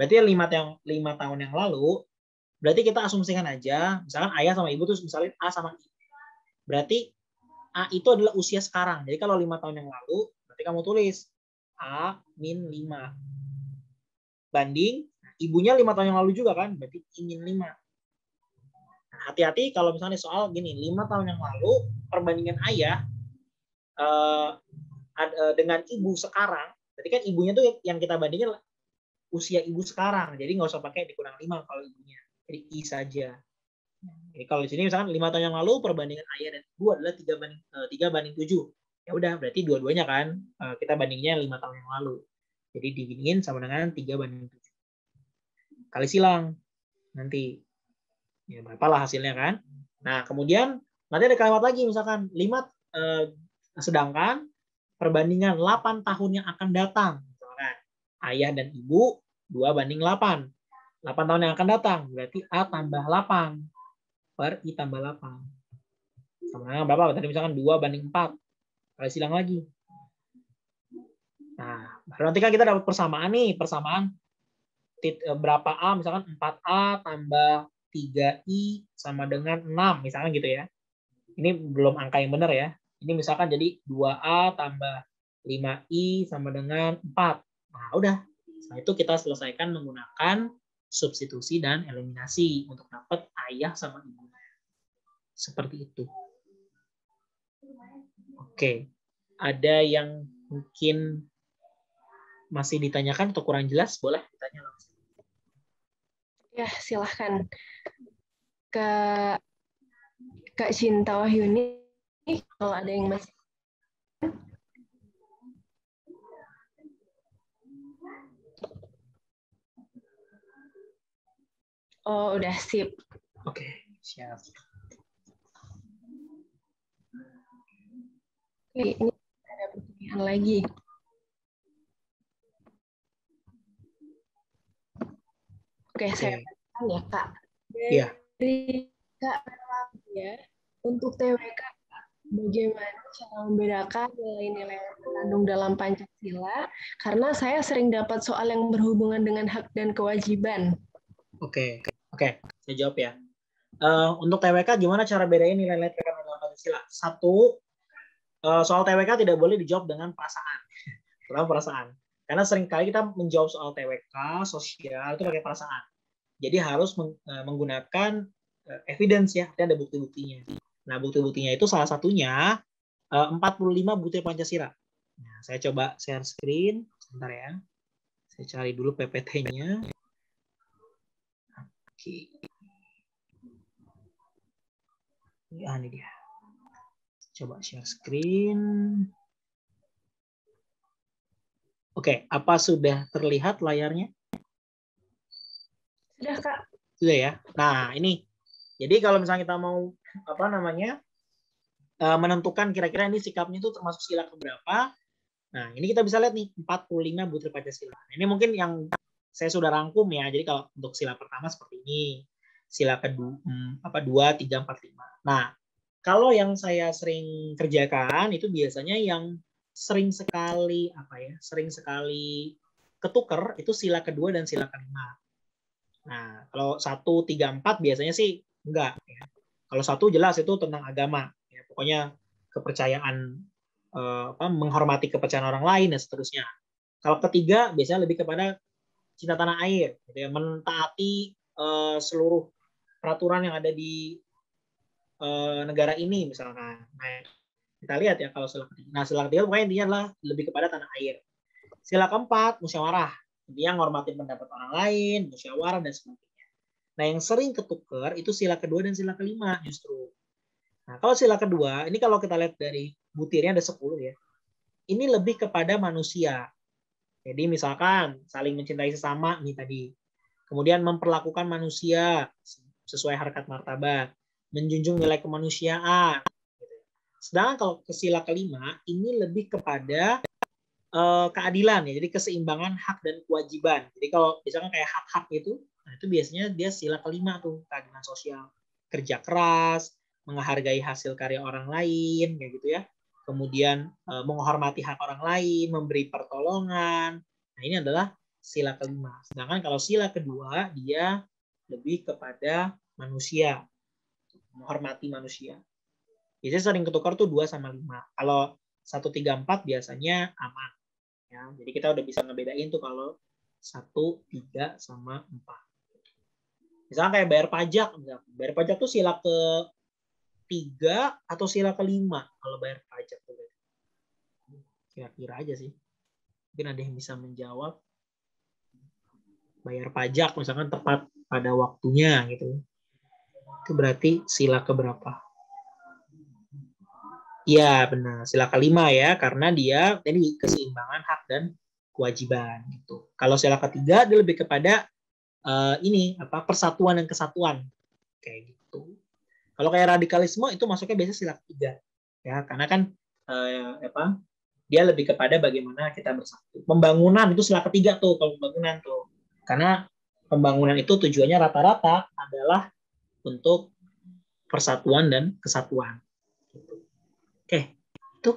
Berarti 5 tahun yang lalu, berarti kita asumsikan aja, misalkan ayah sama ibu tuh misalnya A sama I. Berarti A itu adalah usia sekarang. Jadi kalau 5 tahun yang lalu, berarti kamu tulis A-5. Banding, ibunya 5 tahun yang lalu juga kan, berarti I-5. Nah, hati-hati kalau misalnya soal gini, 5 tahun yang lalu perbandingan ayah dengan ibu sekarang, berarti kan ibunya tuh yang kita bandingin usia ibu sekarang. Jadi nggak usah pakai dikurang 5 kalau ibunya. Jadi I saja. Jadi kalau di sini misalkan 5 tahun yang lalu perbandingan ayah dan ibu adalah 3:7. Ya udah, berarti dua-duanya kan kita bandingnya 5 tahun yang lalu. Jadi diginiin sama dengan 3:7. Kali silang nanti. Ya berapalah hasilnya kan. Nah, kemudian nanti ada kalimat lagi misalkan 5 sedangkan perbandingan 8 tahun yang akan datang. Misalkan ayah dan ibu 2:8. 8 tahun yang akan datang berarti A tambah 8 per I tambah 8. Sama dengan berapa? Tadi misalkan 2:4. Kali silang lagi. Nah, baru nanti kan kita dapat persamaan nih, persamaan berapa A, misalkan 4A tambah 3I sama dengan 6, misalkan gitu ya. Ini belum angka yang benar ya. Ini misalkan jadi 2A tambah 5I sama dengan 4. Nah, udah. Setelah itu kita selesaikan menggunakan substitusi dan eliminasi untuk dapat ayah sama ibu. Seperti itu. Oke. Ada yang mungkin masih ditanyakan atau kurang jelas? Boleh ditanya langsung. Ya, silahkan. Kak Cinta Wahyuni, kalau ada yang masih. Oh, udah sip. Oke, siap. Oke, ini ada pertanyaan lagi. Oke, saya tanya ya, Kak. Dari Kak ya, untuk TWK, bagaimana cara membedakan nilai-nilai yang terkandung dalam Pancasila? Karena saya sering dapat soal yang berhubungan dengan hak dan kewajiban. Oke, saya jawab ya. Untuk TWK, gimana cara bedain nilai-nilai terkandung dalam Pancasila? Satu, soal TWK tidak boleh dijawab dengan perasaan. Terlalu perasaan. Karena seringkali kita menjawab soal TWK, sosial, itu pakai perasaan. Jadi harus menggunakan evidence ya, ada bukti-buktinya. Nah, bukti-buktinya itu salah satunya 45 butir Pancasila. Nah, saya coba share screen. Sebentar ya. Saya cari dulu PPT-nya. Oke. Ya, ini dia. Coba share screen. Oke, apa sudah terlihat layarnya? Sudah, Kak. Sudah ya. Nah, ini. Jadi kalau misalnya kita mau menentukan kira-kira ini sikapnya itu termasuk sila keberapa. Nah, ini kita bisa lihat nih 45 butir Pancasila. Ini mungkin yang saya sudah rangkum ya. Jadi kalau untuk sila pertama seperti ini. Sila kedua 2, 3, 4, 5. Nah, kalau yang saya sering kerjakan itu biasanya yang sering sekali ketuker itu sila kedua dan sila kelima. Nah, kalau 1, 3, 4 biasanya sih enggak ya. Kalau 1 jelas itu tentang agama ya, pokoknya kepercayaan menghormati kepercayaan orang lain dan seterusnya. Kalau ketiga biasanya lebih kepada cinta tanah air gitu ya, mentaati seluruh peraturan yang ada di negara ini misalkan. Nah, kita lihat ya kalau sila ketiga. Nah, sila ketiga pokoknya intinya adalah lebih kepada tanah air. Sila keempat musyawarah, intinya menghormati pendapat orang lain, musyawarah dan sebagainya. Nah, yang sering ketukar itu sila kedua dan sila kelima justru. Nah, kalau sila kedua, ini kalau kita lihat dari butirnya ada 10 ya. Ini lebih kepada manusia. Jadi misalkan saling mencintai sesama ini tadi. Kemudian memperlakukan manusia sesuai harkat martabat, menjunjung nilai kemanusiaan. Sedangkan kalau ke sila kelima ini lebih kepada keadilan ya, jadi keseimbangan hak dan kewajiban. Jadi kalau misalkan kayak hak-hak itu, nah itu biasanya dia sila kelima tuh, keadilan sosial, kerja keras, menghargai hasil karya orang lain, kayak gitu ya. Kemudian menghormati hak orang lain, memberi pertolongan. Nah ini adalah sila kelima. Sedangkan kalau sila kedua dia lebih kepada manusia, menghormati manusia. Biasanya sering ketukar tuh 2 sama 5. Kalau 1, 3, 4 biasanya aman. Ya, jadi kita udah bisa ngebedain tuh kalau 1, 3 sama 4. Misalnya kayak bayar pajak, bayar pajak tuh sila ke-3 atau sila ke-5 kalau bayar pajak tuh. Kira-kira aja sih. Mungkin ada yang bisa menjawab. Bayar pajak misalkan tepat pada waktunya gitu. Itu berarti sila keberapa? Iya benar, sila kelima ya, karena dia tadi keseimbangan hak dan kewajiban gitu. Kalau sila ketiga dia lebih kepada persatuan dan kesatuan kayak gitu. Kalau kayak radikalisme itu masuknya biasanya sila ketiga ya, karena kan dia lebih kepada bagaimana kita bersatu. Pembangunan itu sila ketiga tuh, kalau pembangunan tuh, karena pembangunan itu tujuannya rata-rata adalah untuk persatuan dan kesatuan. Oke, itu.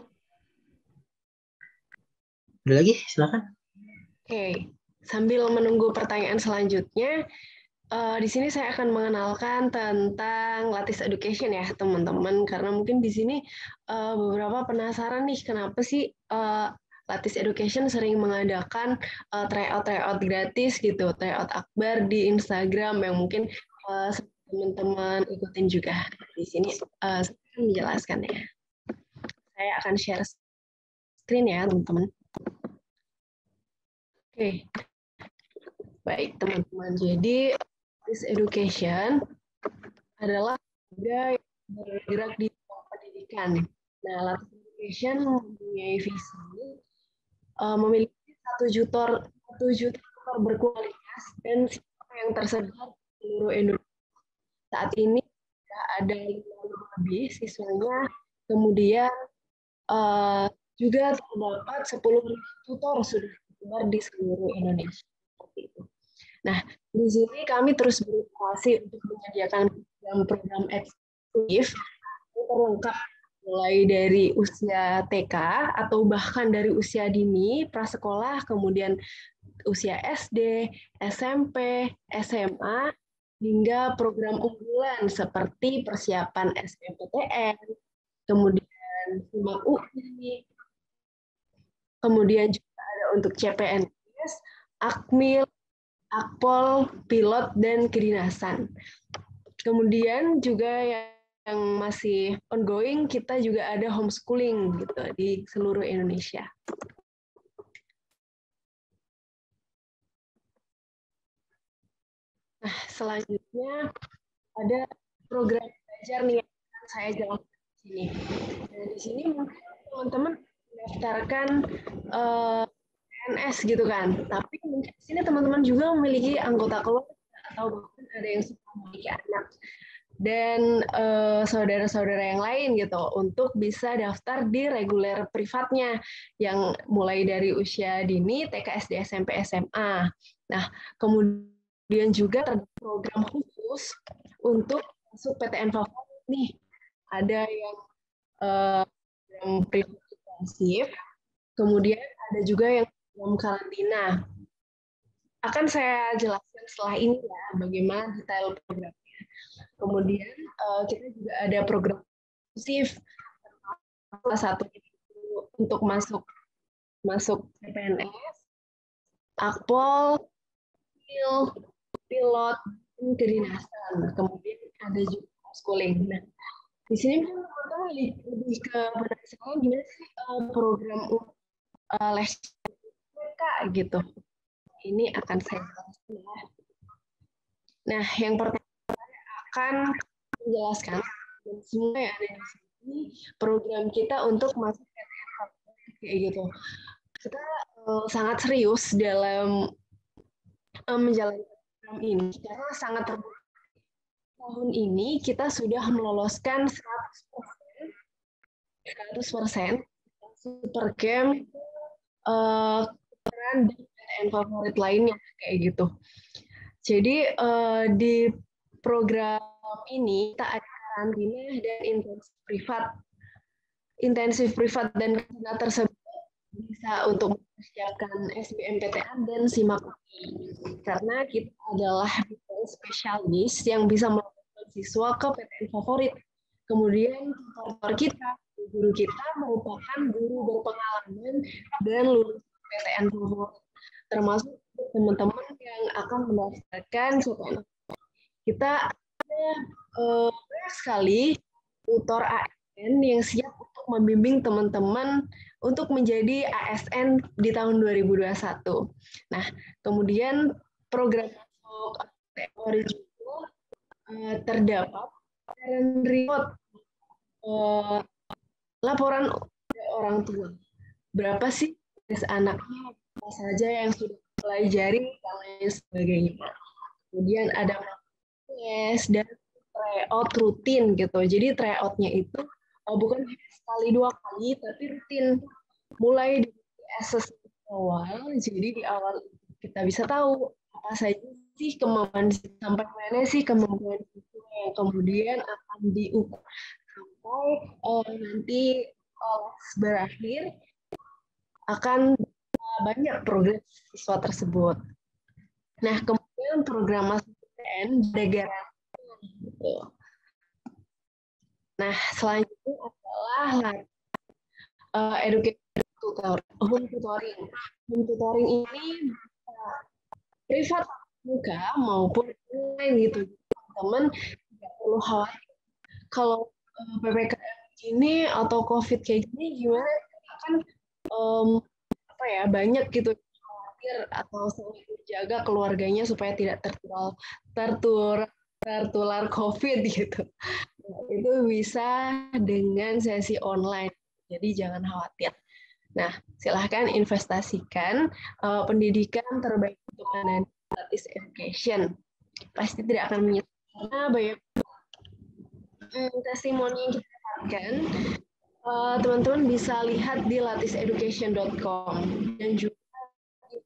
Ada lagi? Silakan. Oke, sambil menunggu pertanyaan selanjutnya, di sini saya akan mengenalkan tentang Lattice Education ya, teman-teman. Karena mungkin di sini beberapa penasaran nih, kenapa sih Lattice Education sering mengadakan tryout gratis gitu, tryout akbar di Instagram yang mungkin teman-teman ikutin juga. Di sini saya akan menjelaskan ya. Saya akan share screen ya, teman-teman. Oke, baik teman-teman. Jadi Lattice Education adalah lembaga yang bergerak di bidang pendidikan. Nah, Lattice Education mempunyai visi memiliki 1 juta tutor berkualitas dan siswa yang tersebar di seluruh Indonesia. Saat ini ada 50 lebih siswanya, kemudian juga terdapat 10 tutor sudah tersebar di seluruh Indonesia. Seperti itu. Nah, di sini kami terus berinovasi untuk menyediakan program-program eksklusif terlengkap mulai dari usia TK atau bahkan dari usia dini, prasekolah, kemudian usia SD, SMP, SMA, hingga program unggulan seperti persiapan SNMPTN, kemudian SIMAK UI, kemudian juga ada untuk CPNS, Akmil, Akpol, pilot, dan kedinasan. Kemudian juga yang masih ongoing, kita juga ada homeschooling gitu di seluruh Indonesia. Nah, selanjutnya ada program belajar nih yang saya jelaskan di sini. Nah, di sini mungkin teman-teman mendaftarkan PNS gitu kan, tapi mungkin di sini teman-teman juga memiliki anggota keluarga atau bahkan ada yang sudah memiliki anak dan saudara-saudara yang lain gitu untuk bisa daftar di reguler privatnya yang mulai dari usia dini TK, SD, SMP, SMA. Nah, kemudian juga terdapat program khusus untuk masuk PTN favorit nih. Ada yang privat intensif, kemudian ada juga yang program karantina. Akan saya jelaskan setelah ini ya bagaimana detail program. Kemudian kita juga ada program khusus, salah satu untuk masuk CPNS, Akpol, pilot, dan kedinasan. Kemudian ada juga homeschooling. Nah, di sini teman-teman lebih ke penasaran gimana sih program les mereka gitu. Ini akan saya jelaskan ya. Nah, yang pertama akan menjelaskan dan semua yang ada di sini program kita untuk masuk PTN kayak gitu. Kita sangat serius dalam menjalankan program ini karena sangat terbuka. Tahun ini kita sudah meloloskan 100% super camp dan PTN favorit lainnya kayak gitu. Jadi di program ini kita ada karantina dan intensif privat dan karantina tersebut bisa untuk mempersiapkan SBMPTN dan SIMAK karena kita adalah spesialis yang bisa melakukan siswa ke PTN favorit. Kemudian tutor kita, guru kita merupakan guru berpengalaman dan lulus PTN favorit, termasuk teman-teman yang akan mendaftarkan CPNS. Kita ada banyak sekali tutor ASN yang siap untuk membimbing teman-teman untuk menjadi ASN di tahun 2021. Nah, kemudian program teori juga terdapat dan report laporan orang tua. Berapa sih anaknya, apa saja yang sudah pelajari, dan lain sebagainya. Kemudian ada tes dan tryout rutin gitu. Jadi tryoutnya itu bukan sekali 2 kali, tapi rutin. Mulai dari assessment awal, jadi di awal kita bisa tahu apa saja sih kemampuan sampai mana sih kemampuan itu yang kemudian akan diukur sampai nanti berakhir akan banyak progres siswa tersebut. Nah, kemudian program masuk PTN ada gitu. Nah, selanjutnya adalah education tutor, home tutoring. Home tutoring ini privat juga maupun online gitu. Teman-teman tidak perlu khawatir kalau PPKM ini atau COVID kayak gini gimana kan apa ya banyak gitu khawatir atau selalu menjaga keluarganya supaya tidak tertular COVID gitu. Nah, itu bisa dengan sesi online. Jadi jangan khawatir. Nah, silahkan investasikan pendidikan terbaik untuk Anda, gratis education. Pasti tidak akan menyesal karena banyak testimoni yang kita dapatkan. Teman-teman bisa lihat di latiseducation.com dan juga di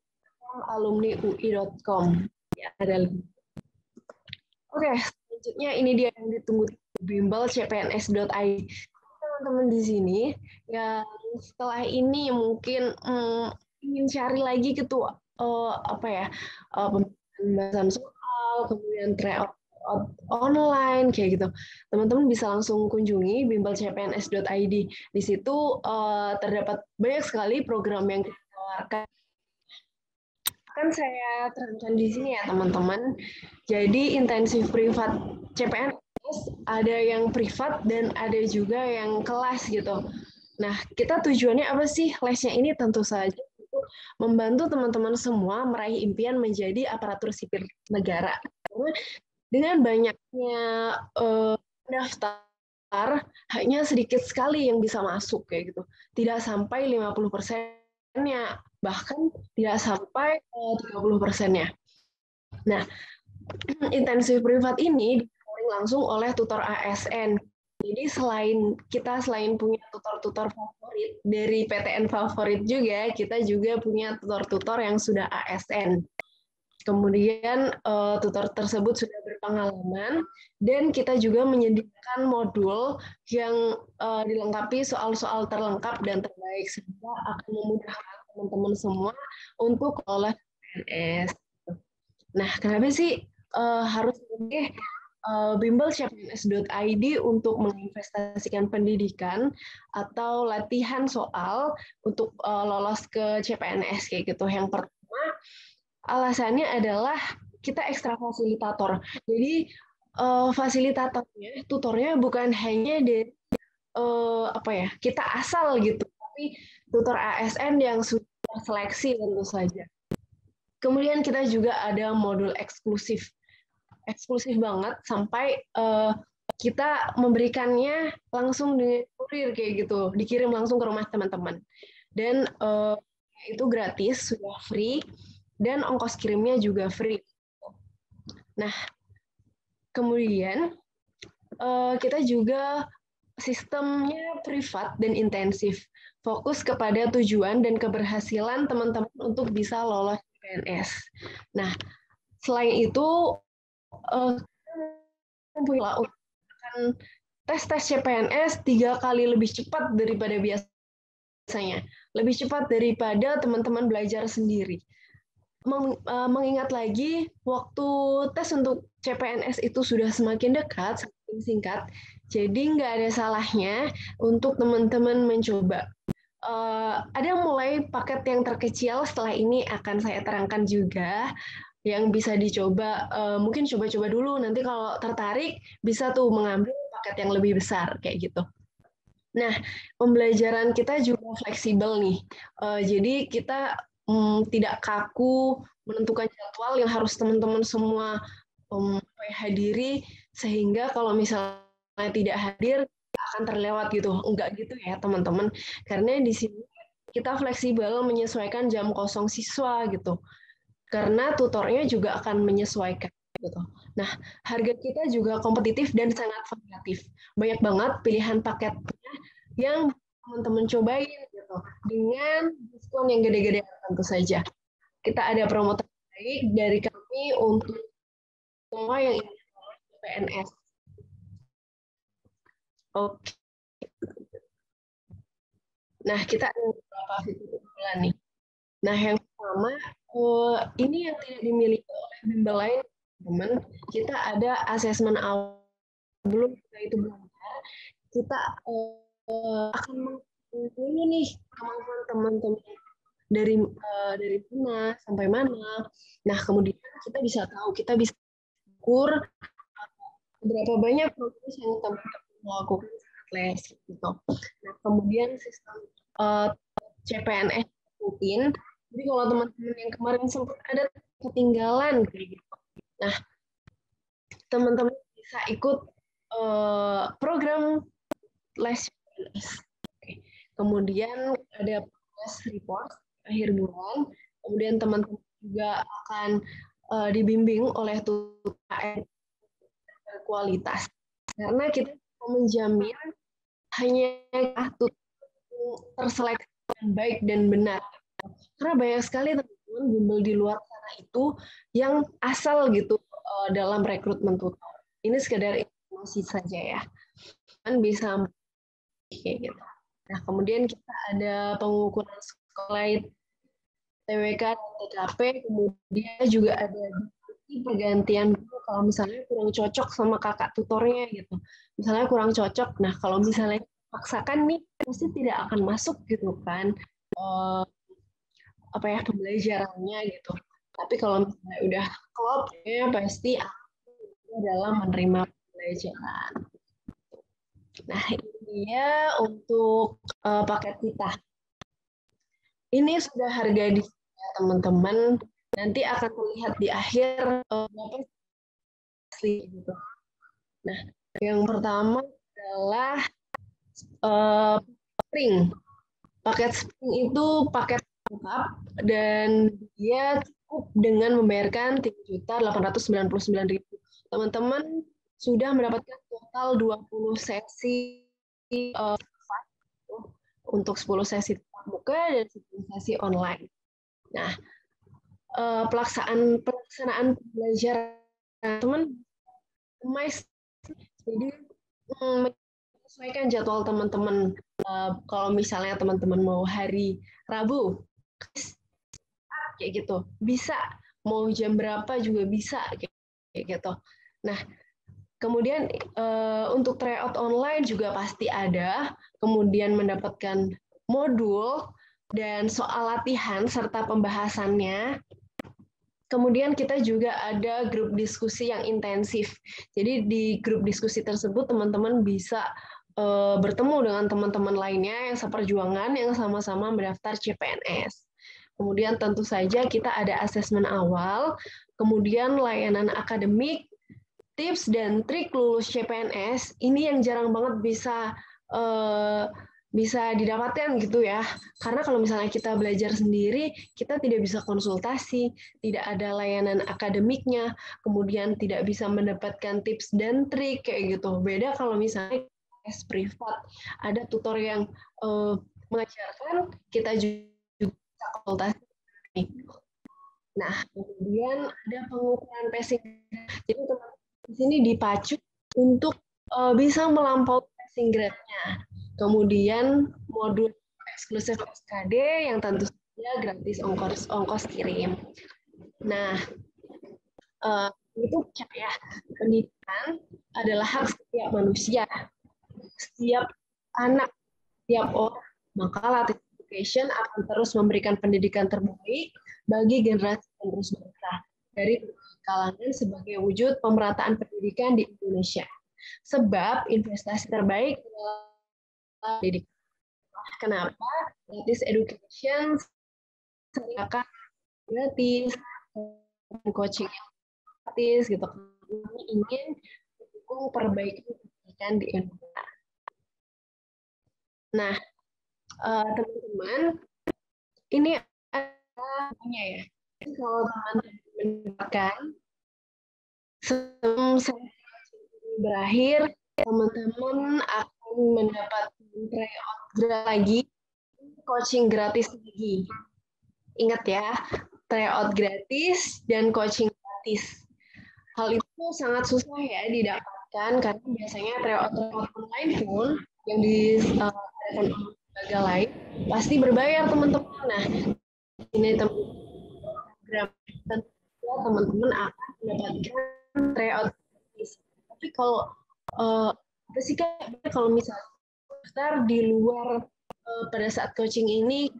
alumniui.com. Ya, ada link. Oke, selanjutnya ini dia yang ditunggu bimbel cpns.id. Teman-teman di sini yang setelah ini mungkin ingin cari lagi gitu apa ya pembahasan soal, kemudian tryout online kayak gitu. Teman-teman bisa langsung kunjungi bimbel cpns.id. Di situ terdapat banyak sekali program yang kita tawarkan. Kan saya terangkan di sini ya teman-teman. Jadi intensif privat CPNS ada yang privat dan ada juga yang kelas gitu. Nah, kita tujuannya apa sih lesnya ini? Tentu saja untuk membantu teman-teman semua meraih impian menjadi aparatur sipil negara. Karena dengan banyaknya daftar, hanya sedikit sekali yang bisa masuk kayak gitu. Tidak sampai 50%-nya, bahkan tidak sampai 30%-nya. Nah, intensif privat ini ditutoring langsung oleh tutor ASN. Jadi selain punya tutor-tutor favorit dari PTN favorit juga, kita juga punya tutor-tutor yang sudah ASN. Kemudian tutor tersebut sudah berpengalaman dan kita juga menyediakan modul yang dilengkapi soal-soal terlengkap dan terbaik sehingga akan memudahkan teman-teman semua untuk lolos PNS. Nah, kenapa sih harus pilih bimbel cpns.id untuk menginvestasikan pendidikan atau latihan soal untuk lolos ke CPNS kayak gitu. Yang pertama, alasannya adalah kita ekstra fasilitator. Jadi fasilitatornya, tutornya bukan hanya dari apa ya, kita asal gitu, tapi tutor ASN yang sudah terseleksi tentu saja. Kemudian kita juga ada modul eksklusif banget sampai kita memberikannya langsung dengan kurir kayak gitu, dikirim langsung ke rumah teman-teman. Dan itu gratis, sudah free, dan ongkos kirimnya juga free. Nah, kemudian kita juga sistemnya privat dan intensif, fokus kepada tujuan dan keberhasilan teman-teman untuk bisa lolos PNS. Nah, selain itu melakukan tes CPNS 3 kali lebih cepat daripada biasanya, lebih cepat daripada teman-teman belajar sendiri. Mengingat lagi, waktu tes untuk CPNS itu sudah semakin dekat, semakin singkat, jadi nggak ada salahnya untuk teman-teman mencoba. Ada mulai paket yang terkecil, setelah ini akan saya terangkan juga, yang bisa dicoba, mungkin coba-coba dulu, nanti kalau tertarik bisa tuh mengambil paket yang lebih besar, kayak gitu. Nah, pembelajaran kita juga fleksibel nih, jadi kita tidak kaku menentukan jadwal yang harus teman-teman semua hadiri, sehingga kalau misalnya tidak hadir akan terlewat gitu. Enggak gitu ya teman-teman, karena di sini kita fleksibel menyesuaikan jam kosong siswa gitu, karena tutornya juga akan menyesuaikan gitu. Nah, harga kita juga kompetitif dan sangat variatif. Banyak banget pilihan paketnya yang teman-teman cobain gitu, dengan diskon yang gede-gede tentu saja. Kita ada promo terbaik dari kami untuk semua yang ingin PNS. Oke. Nah, kita ada beberapa fitur unggulan nih. Nah, yang pertama, ini yang tidak dimiliki oleh bimbel lain, teman. Kita ada asesmen awal. Sebelum kita itu belajar, kita akan mengukur nih kemampuan teman-teman dari mana sampai mana. Nah, kemudian kita bisa tahu, kita bisa ukur berapa banyak progres yang teman-teman lakukan saat les gitu. Nah, kemudian sistem CPNS rutin. Jadi kalau teman-teman yang kemarin sempat ada ketinggalan kayak gitu. Nah, teman-teman bisa ikut program les CPNS. Kemudian ada progress report akhir bulan. Kemudian teman-teman juga akan dibimbing oleh tutor kualitas. Karena kita menjamin hanya terseleksi yang baik dan benar. Karena banyak sekali teman-teman bimbel di luar sana itu yang asal gitu dalam rekrutmen tutor. Ini sekedar informasi saja ya. Kan bisa kayak gitu. Nah, kemudian kita ada pengukuran sekolah TWK dan TKP, kemudian juga ada pergantian kalau misalnya kurang cocok sama kakak tutornya gitu. Misalnya kurang cocok, nah kalau misalnya paksakan nih pasti tidak akan masuk gitu kan pembelajarannya gitu. Tapi kalau misalnya udah klop ya pasti dalam menerima pembelajaran. Nah, ini dia untuk paket kita. Ini sudah harga di teman-teman. Nanti akan terlihat di akhir berapa gitu. Nah, yang pertama adalah spring. Paket spring itu paket lengkap dan dia cukup dengan membayarkan 3.899.000. Teman-teman sudah mendapatkan total 20 sesi untuk 10 sesi tatap muka dan 10 sesi online. Nah, pelaksanaan pembelajaran teman jadi menyesuaikan jadwal teman-teman. Kalau misalnya teman-teman mau hari Rabu, kayak gitu, bisa. Mau jam berapa juga bisa, kayak gitu. Nah, kemudian untuk tryout online juga pasti ada. Kemudian mendapatkan modul dan soal latihan serta pembahasannya. Kemudian kita juga ada grup diskusi yang intensif. Jadi di grup diskusi tersebut teman-teman bisa bertemu dengan teman-teman lainnya yang seperjuangan yang sama-sama mendaftar CPNS. Kemudian tentu saja kita ada asesmen awal, kemudian layanan akademik, tips dan trik lulus CPNS. Ini yang jarang banget bisa didapatkan gitu ya. Karena kalau misalnya kita belajar sendiri, kita tidak bisa konsultasi, tidak ada layanan akademiknya, kemudian tidak bisa mendapatkan tips dan trik kayak gitu. Beda kalau misalnya tes privat, ada tutor yang mengajarkan, kita juga bisa konsultasi. Nah, kemudian ada pengukuran passing. Jadi teman-teman di sini dipacu untuk bisa melampaui passing grade-nya. Kemudian modul eksklusif SKD yang tentu saja gratis ongkos kirim. Nah, itu ya, pendidikan adalah hak setiap manusia, setiap anak, setiap orang. Maka Lattice Education akan terus memberikan pendidikan terbaik bagi generasi penerus bangsa dari kalangan sebagai wujud pemerataan pendidikan di Indonesia. Sebab investasi terbaik adalah pendidikan. Kenapa? Lattice Education akan gratis, coaching gratis gitu. Kami ingin mendukung perbaikan pendidikan di Indonesia. Nah, teman-teman, ini adalah ya. Kalau teman-teman mendapatkan sebelum sesi berakhir, teman-teman akan mendapatkan tryout lagi, coaching gratis lagi. Ingat ya, tryout gratis dan coaching gratis. Hal itu sangat susah ya didapatkan karena biasanya tryout online pun yang diadakan oleh lembaga lain pasti berbayar teman-teman. Nah, ini teman-teman akan mendapatkan tryout. Tapi kalau kalau misalnya daftar di luar pada saat coaching ini,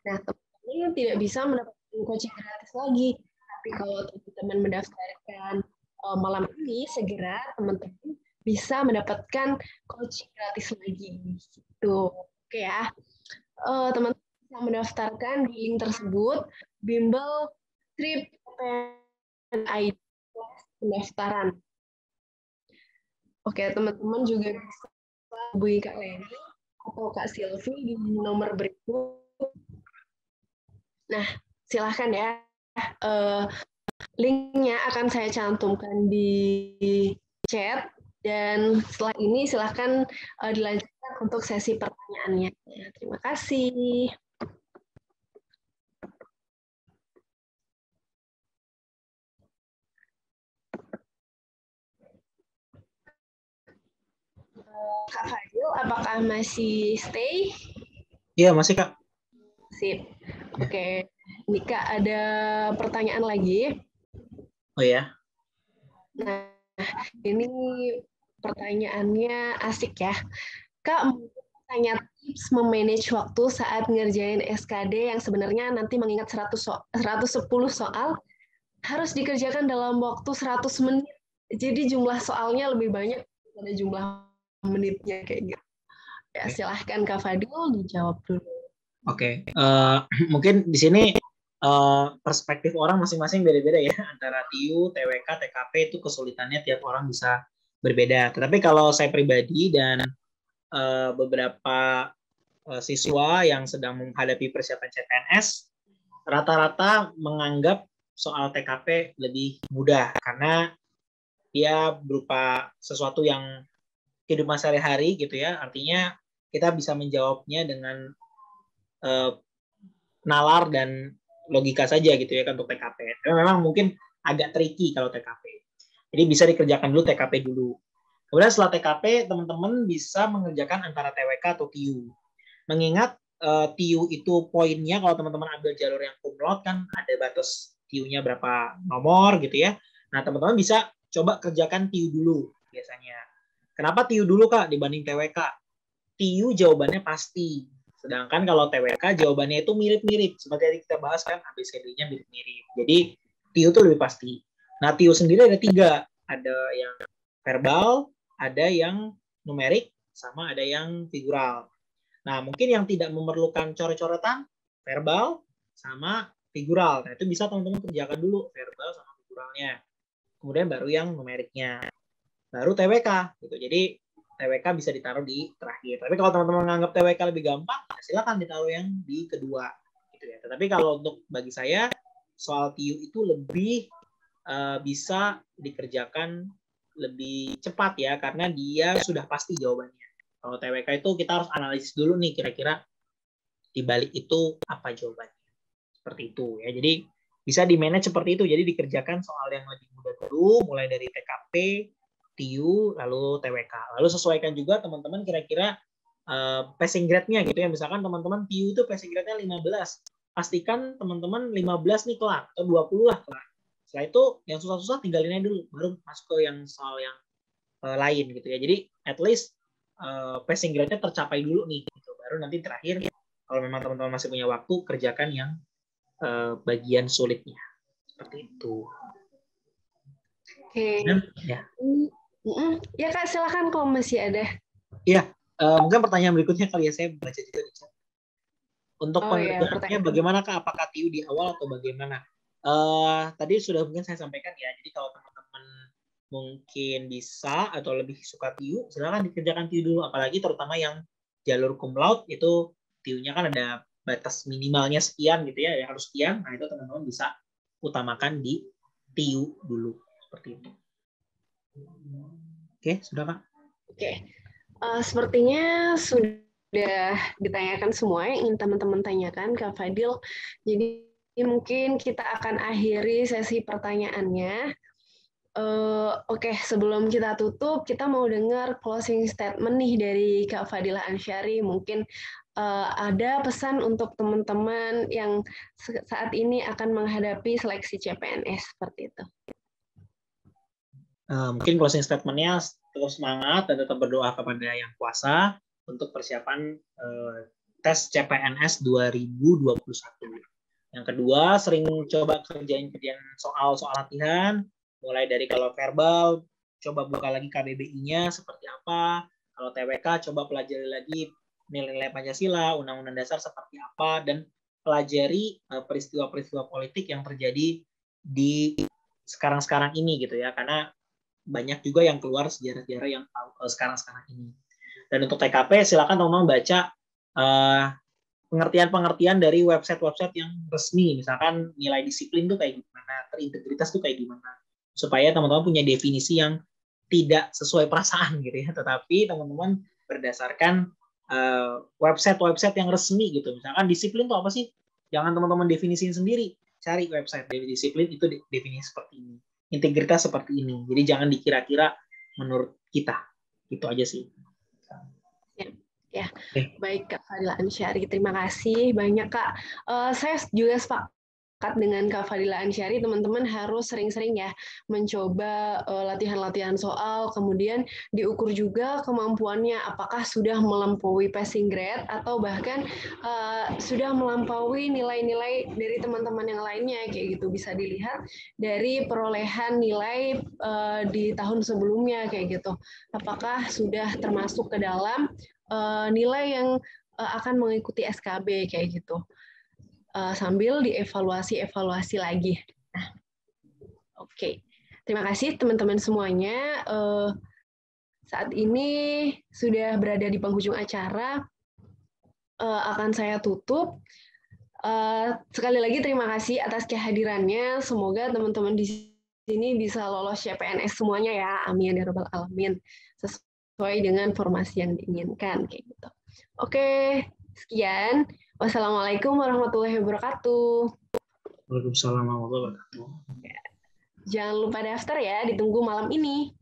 nah teman-teman tidak bisa mendapatkan coaching gratis lagi. Tapi kalau teman-teman mendaftarkan malam ini, segera teman-teman bisa mendapatkan coaching gratis lagi. Gitu. Oke ya. Teman-teman bisa mendaftarkan di link tersebut, bimbel trip ID pendaftaran. Oke, teman-teman juga bisa hubungi Kak Leni atau Kak Silvi di nomor berikut. Nah, silahkan ya. Linknya akan saya cantumkan di chat. Dan setelah ini silahkan dilanjutkan untuk sesi pertanyaannya. Terima kasih. Kak Fadil, apakah masih stay? Iya, masih Kak. Sip. Oke. Ini Kak, ada pertanyaan lagi. Oh ya. Nah, ini pertanyaannya asik ya. Kak, tanya tips memanage waktu saat ngerjain SKD yang sebenarnya nanti mengingat 110 soal harus dikerjakan dalam waktu 100 menit. Jadi jumlah soalnya lebih banyak daripada jumlah menitnya kayak gitu. Ya, silahkan Kak Fadil dijawab dulu. Oke. Mungkin di sini perspektif orang masing-masing beda-beda ya, antara TIU, TWK, TKP itu kesulitannya tiap orang bisa berbeda. Tetapi kalau saya pribadi dan beberapa siswa yang sedang menghadapi persiapan CPNS, rata-rata menganggap soal TKP lebih mudah karena dia berupa sesuatu yang kehidupan sehari-hari gitu ya. Artinya kita bisa menjawabnya dengan nalar dan logika saja gitu ya kan untuk TKP. Tapi memang mungkin agak tricky kalau TKP. Jadi bisa dikerjakan dulu TKP dulu. Kemudian setelah TKP, teman-teman bisa mengerjakan antara TWK atau TIU. Mengingat TIU itu poinnya, kalau teman-teman ambil jalur yang cum laude kan ada batas TIU-nya berapa nomor gitu ya. Nah, teman-teman bisa coba kerjakan TIU dulu biasanya. Kenapa TIU dulu Kak dibanding TWK? TIU jawabannya pasti. Sedangkan kalau TWK jawabannya itu mirip-mirip. Seperti yang kita bahas kan, ABCD-nya mirip-mirip. Jadi TIU itu lebih pasti. Nah, TIU sendiri ada 3. Ada yang verbal, ada yang numerik, sama ada yang figural. Nah, mungkin yang tidak memerlukan coret-coretan, verbal sama figural. Nah, itu bisa teman-teman kerjakan dulu verbal sama figuralnya. Kemudian baru yang numeriknya. Baru TWK gitu. Jadi TWK bisa ditaruh di terakhir. Tapi kalau teman-teman menganggap TWK lebih gampang, silakan ditaruh yang di kedua gitu ya. Tetapi kalau untuk bagi saya soal TIU itu lebih bisa dikerjakan lebih cepat ya, karena dia sudah pasti jawabannya. Kalau TWK itu kita harus analisis dulu nih, kira-kira di balik itu apa jawabannya. Seperti itu ya. Jadi bisa di-manage seperti itu. Jadi dikerjakan soal yang lebih mudah dulu, mulai dari TKP, TIU, lalu TWK. Lalu sesuaikan juga teman-teman kira-kira passing grade-nya gitu ya. Misalkan teman-teman TIU itu passing grade-nya 15. Pastikan teman-teman 15 nih kelar, atau 20 lah kelar. Setelah itu yang susah-susah tinggalin aja dulu, baru masuk ke yang soal yang lain gitu ya. Jadi at least passing grade-nya tercapai dulu nih gitu. Baru nanti terakhir kalau memang teman-teman masih punya waktu, kerjakan yang bagian sulitnya. Seperti itu. Oke. Ya. Ya Kak, silakan kalau masih ada. Iya, mungkin pertanyaan berikutnya kali ya, saya baca juga di chat. Untuk pengerjaannya bagaimana Kak? Apakah TIU di awal atau bagaimana? Tadi sudah mungkin saya sampaikan ya. Jadi kalau teman-teman mungkin bisa atau lebih suka TIU, silakan dikerjakan TIU dulu. Apalagi terutama yang jalur cum laude itu TIU-nya kan ada batas minimalnya sekian gitu ya, yang harus sekian. Nah itu teman-teman bisa utamakan di TIU dulu seperti itu. Oke, sudah Kak? Oke, sepertinya sudah ditanyakan semua yang ingin teman-teman tanyakan Kak Fadil. Jadi mungkin kita akan akhiri sesi pertanyaannya. Oke, sebelum kita tutup, kita mau dengar closing statement nih dari Kak Fadila Ansyari. Mungkin ada pesan untuk teman-teman yang saat ini akan menghadapi seleksi CPNS seperti itu. Mungkin closing statement-nya tetap semangat dan tetap berdoa kepada Yang Kuasa untuk persiapan tes CPNS 2021. Yang kedua, sering coba kerjain soal latihan, mulai dari kalau verbal, coba buka lagi KBBI-nya seperti apa, kalau TWK coba pelajari lagi nilai-nilai Pancasila, Undang-Undang Dasar seperti apa, dan pelajari peristiwa-peristiwa politik yang terjadi di sekarang-sekarang ini gitu ya, karena banyak juga yang keluar sejarah-sejarah yang sekarang-sekarang ini. Dan untuk TKP silakan teman-teman baca pengertian-pengertian dari website-website yang resmi, misalkan nilai disiplin tuh kayak gimana, terintegritas tuh kayak gimana, supaya teman-teman punya definisi yang tidak sesuai perasaan gitu ya, tetapi teman-teman berdasarkan website-website yang resmi gitu. Misalkan disiplin itu apa sih? Jangan teman-teman definisiin sendiri, cari website dari disiplin itu definisi seperti ini, integritas seperti ini. Jadi jangan dikira-kira menurut kita. Itu aja sih. Ya, baik Kak Fadila Ansyari, terima kasih banyak Kak. Saya juga sepakat dengan Kak Fadila Ansyari, teman-teman harus sering-sering ya mencoba latihan-latihan soal, kemudian diukur juga kemampuannya, apakah sudah melampaui passing grade atau bahkan sudah melampaui nilai-nilai dari teman-teman yang lainnya, kayak gitu. Bisa dilihat dari perolehan nilai di tahun sebelumnya, kayak gitu. Apakah sudah termasuk ke dalam nilai yang akan mengikuti SKB kayak gitu, sambil dievaluasi lagi. Nah, oke. Terima kasih teman-teman semuanya. Saat ini sudah berada di penghujung acara, akan saya tutup. Sekali lagi terima kasih atas kehadirannya. Semoga teman-teman di sini bisa lolos CPNS semuanya ya. Amin ya rabbal alamin. Sesuai dengan formasi yang diinginkan kayak gitu. Oke, sekian. Wassalamualaikum warahmatullahi wabarakatuh. Waalaikumsalam warahmatullahi wabarakatuh. Jangan lupa daftar ya, ditunggu malam ini.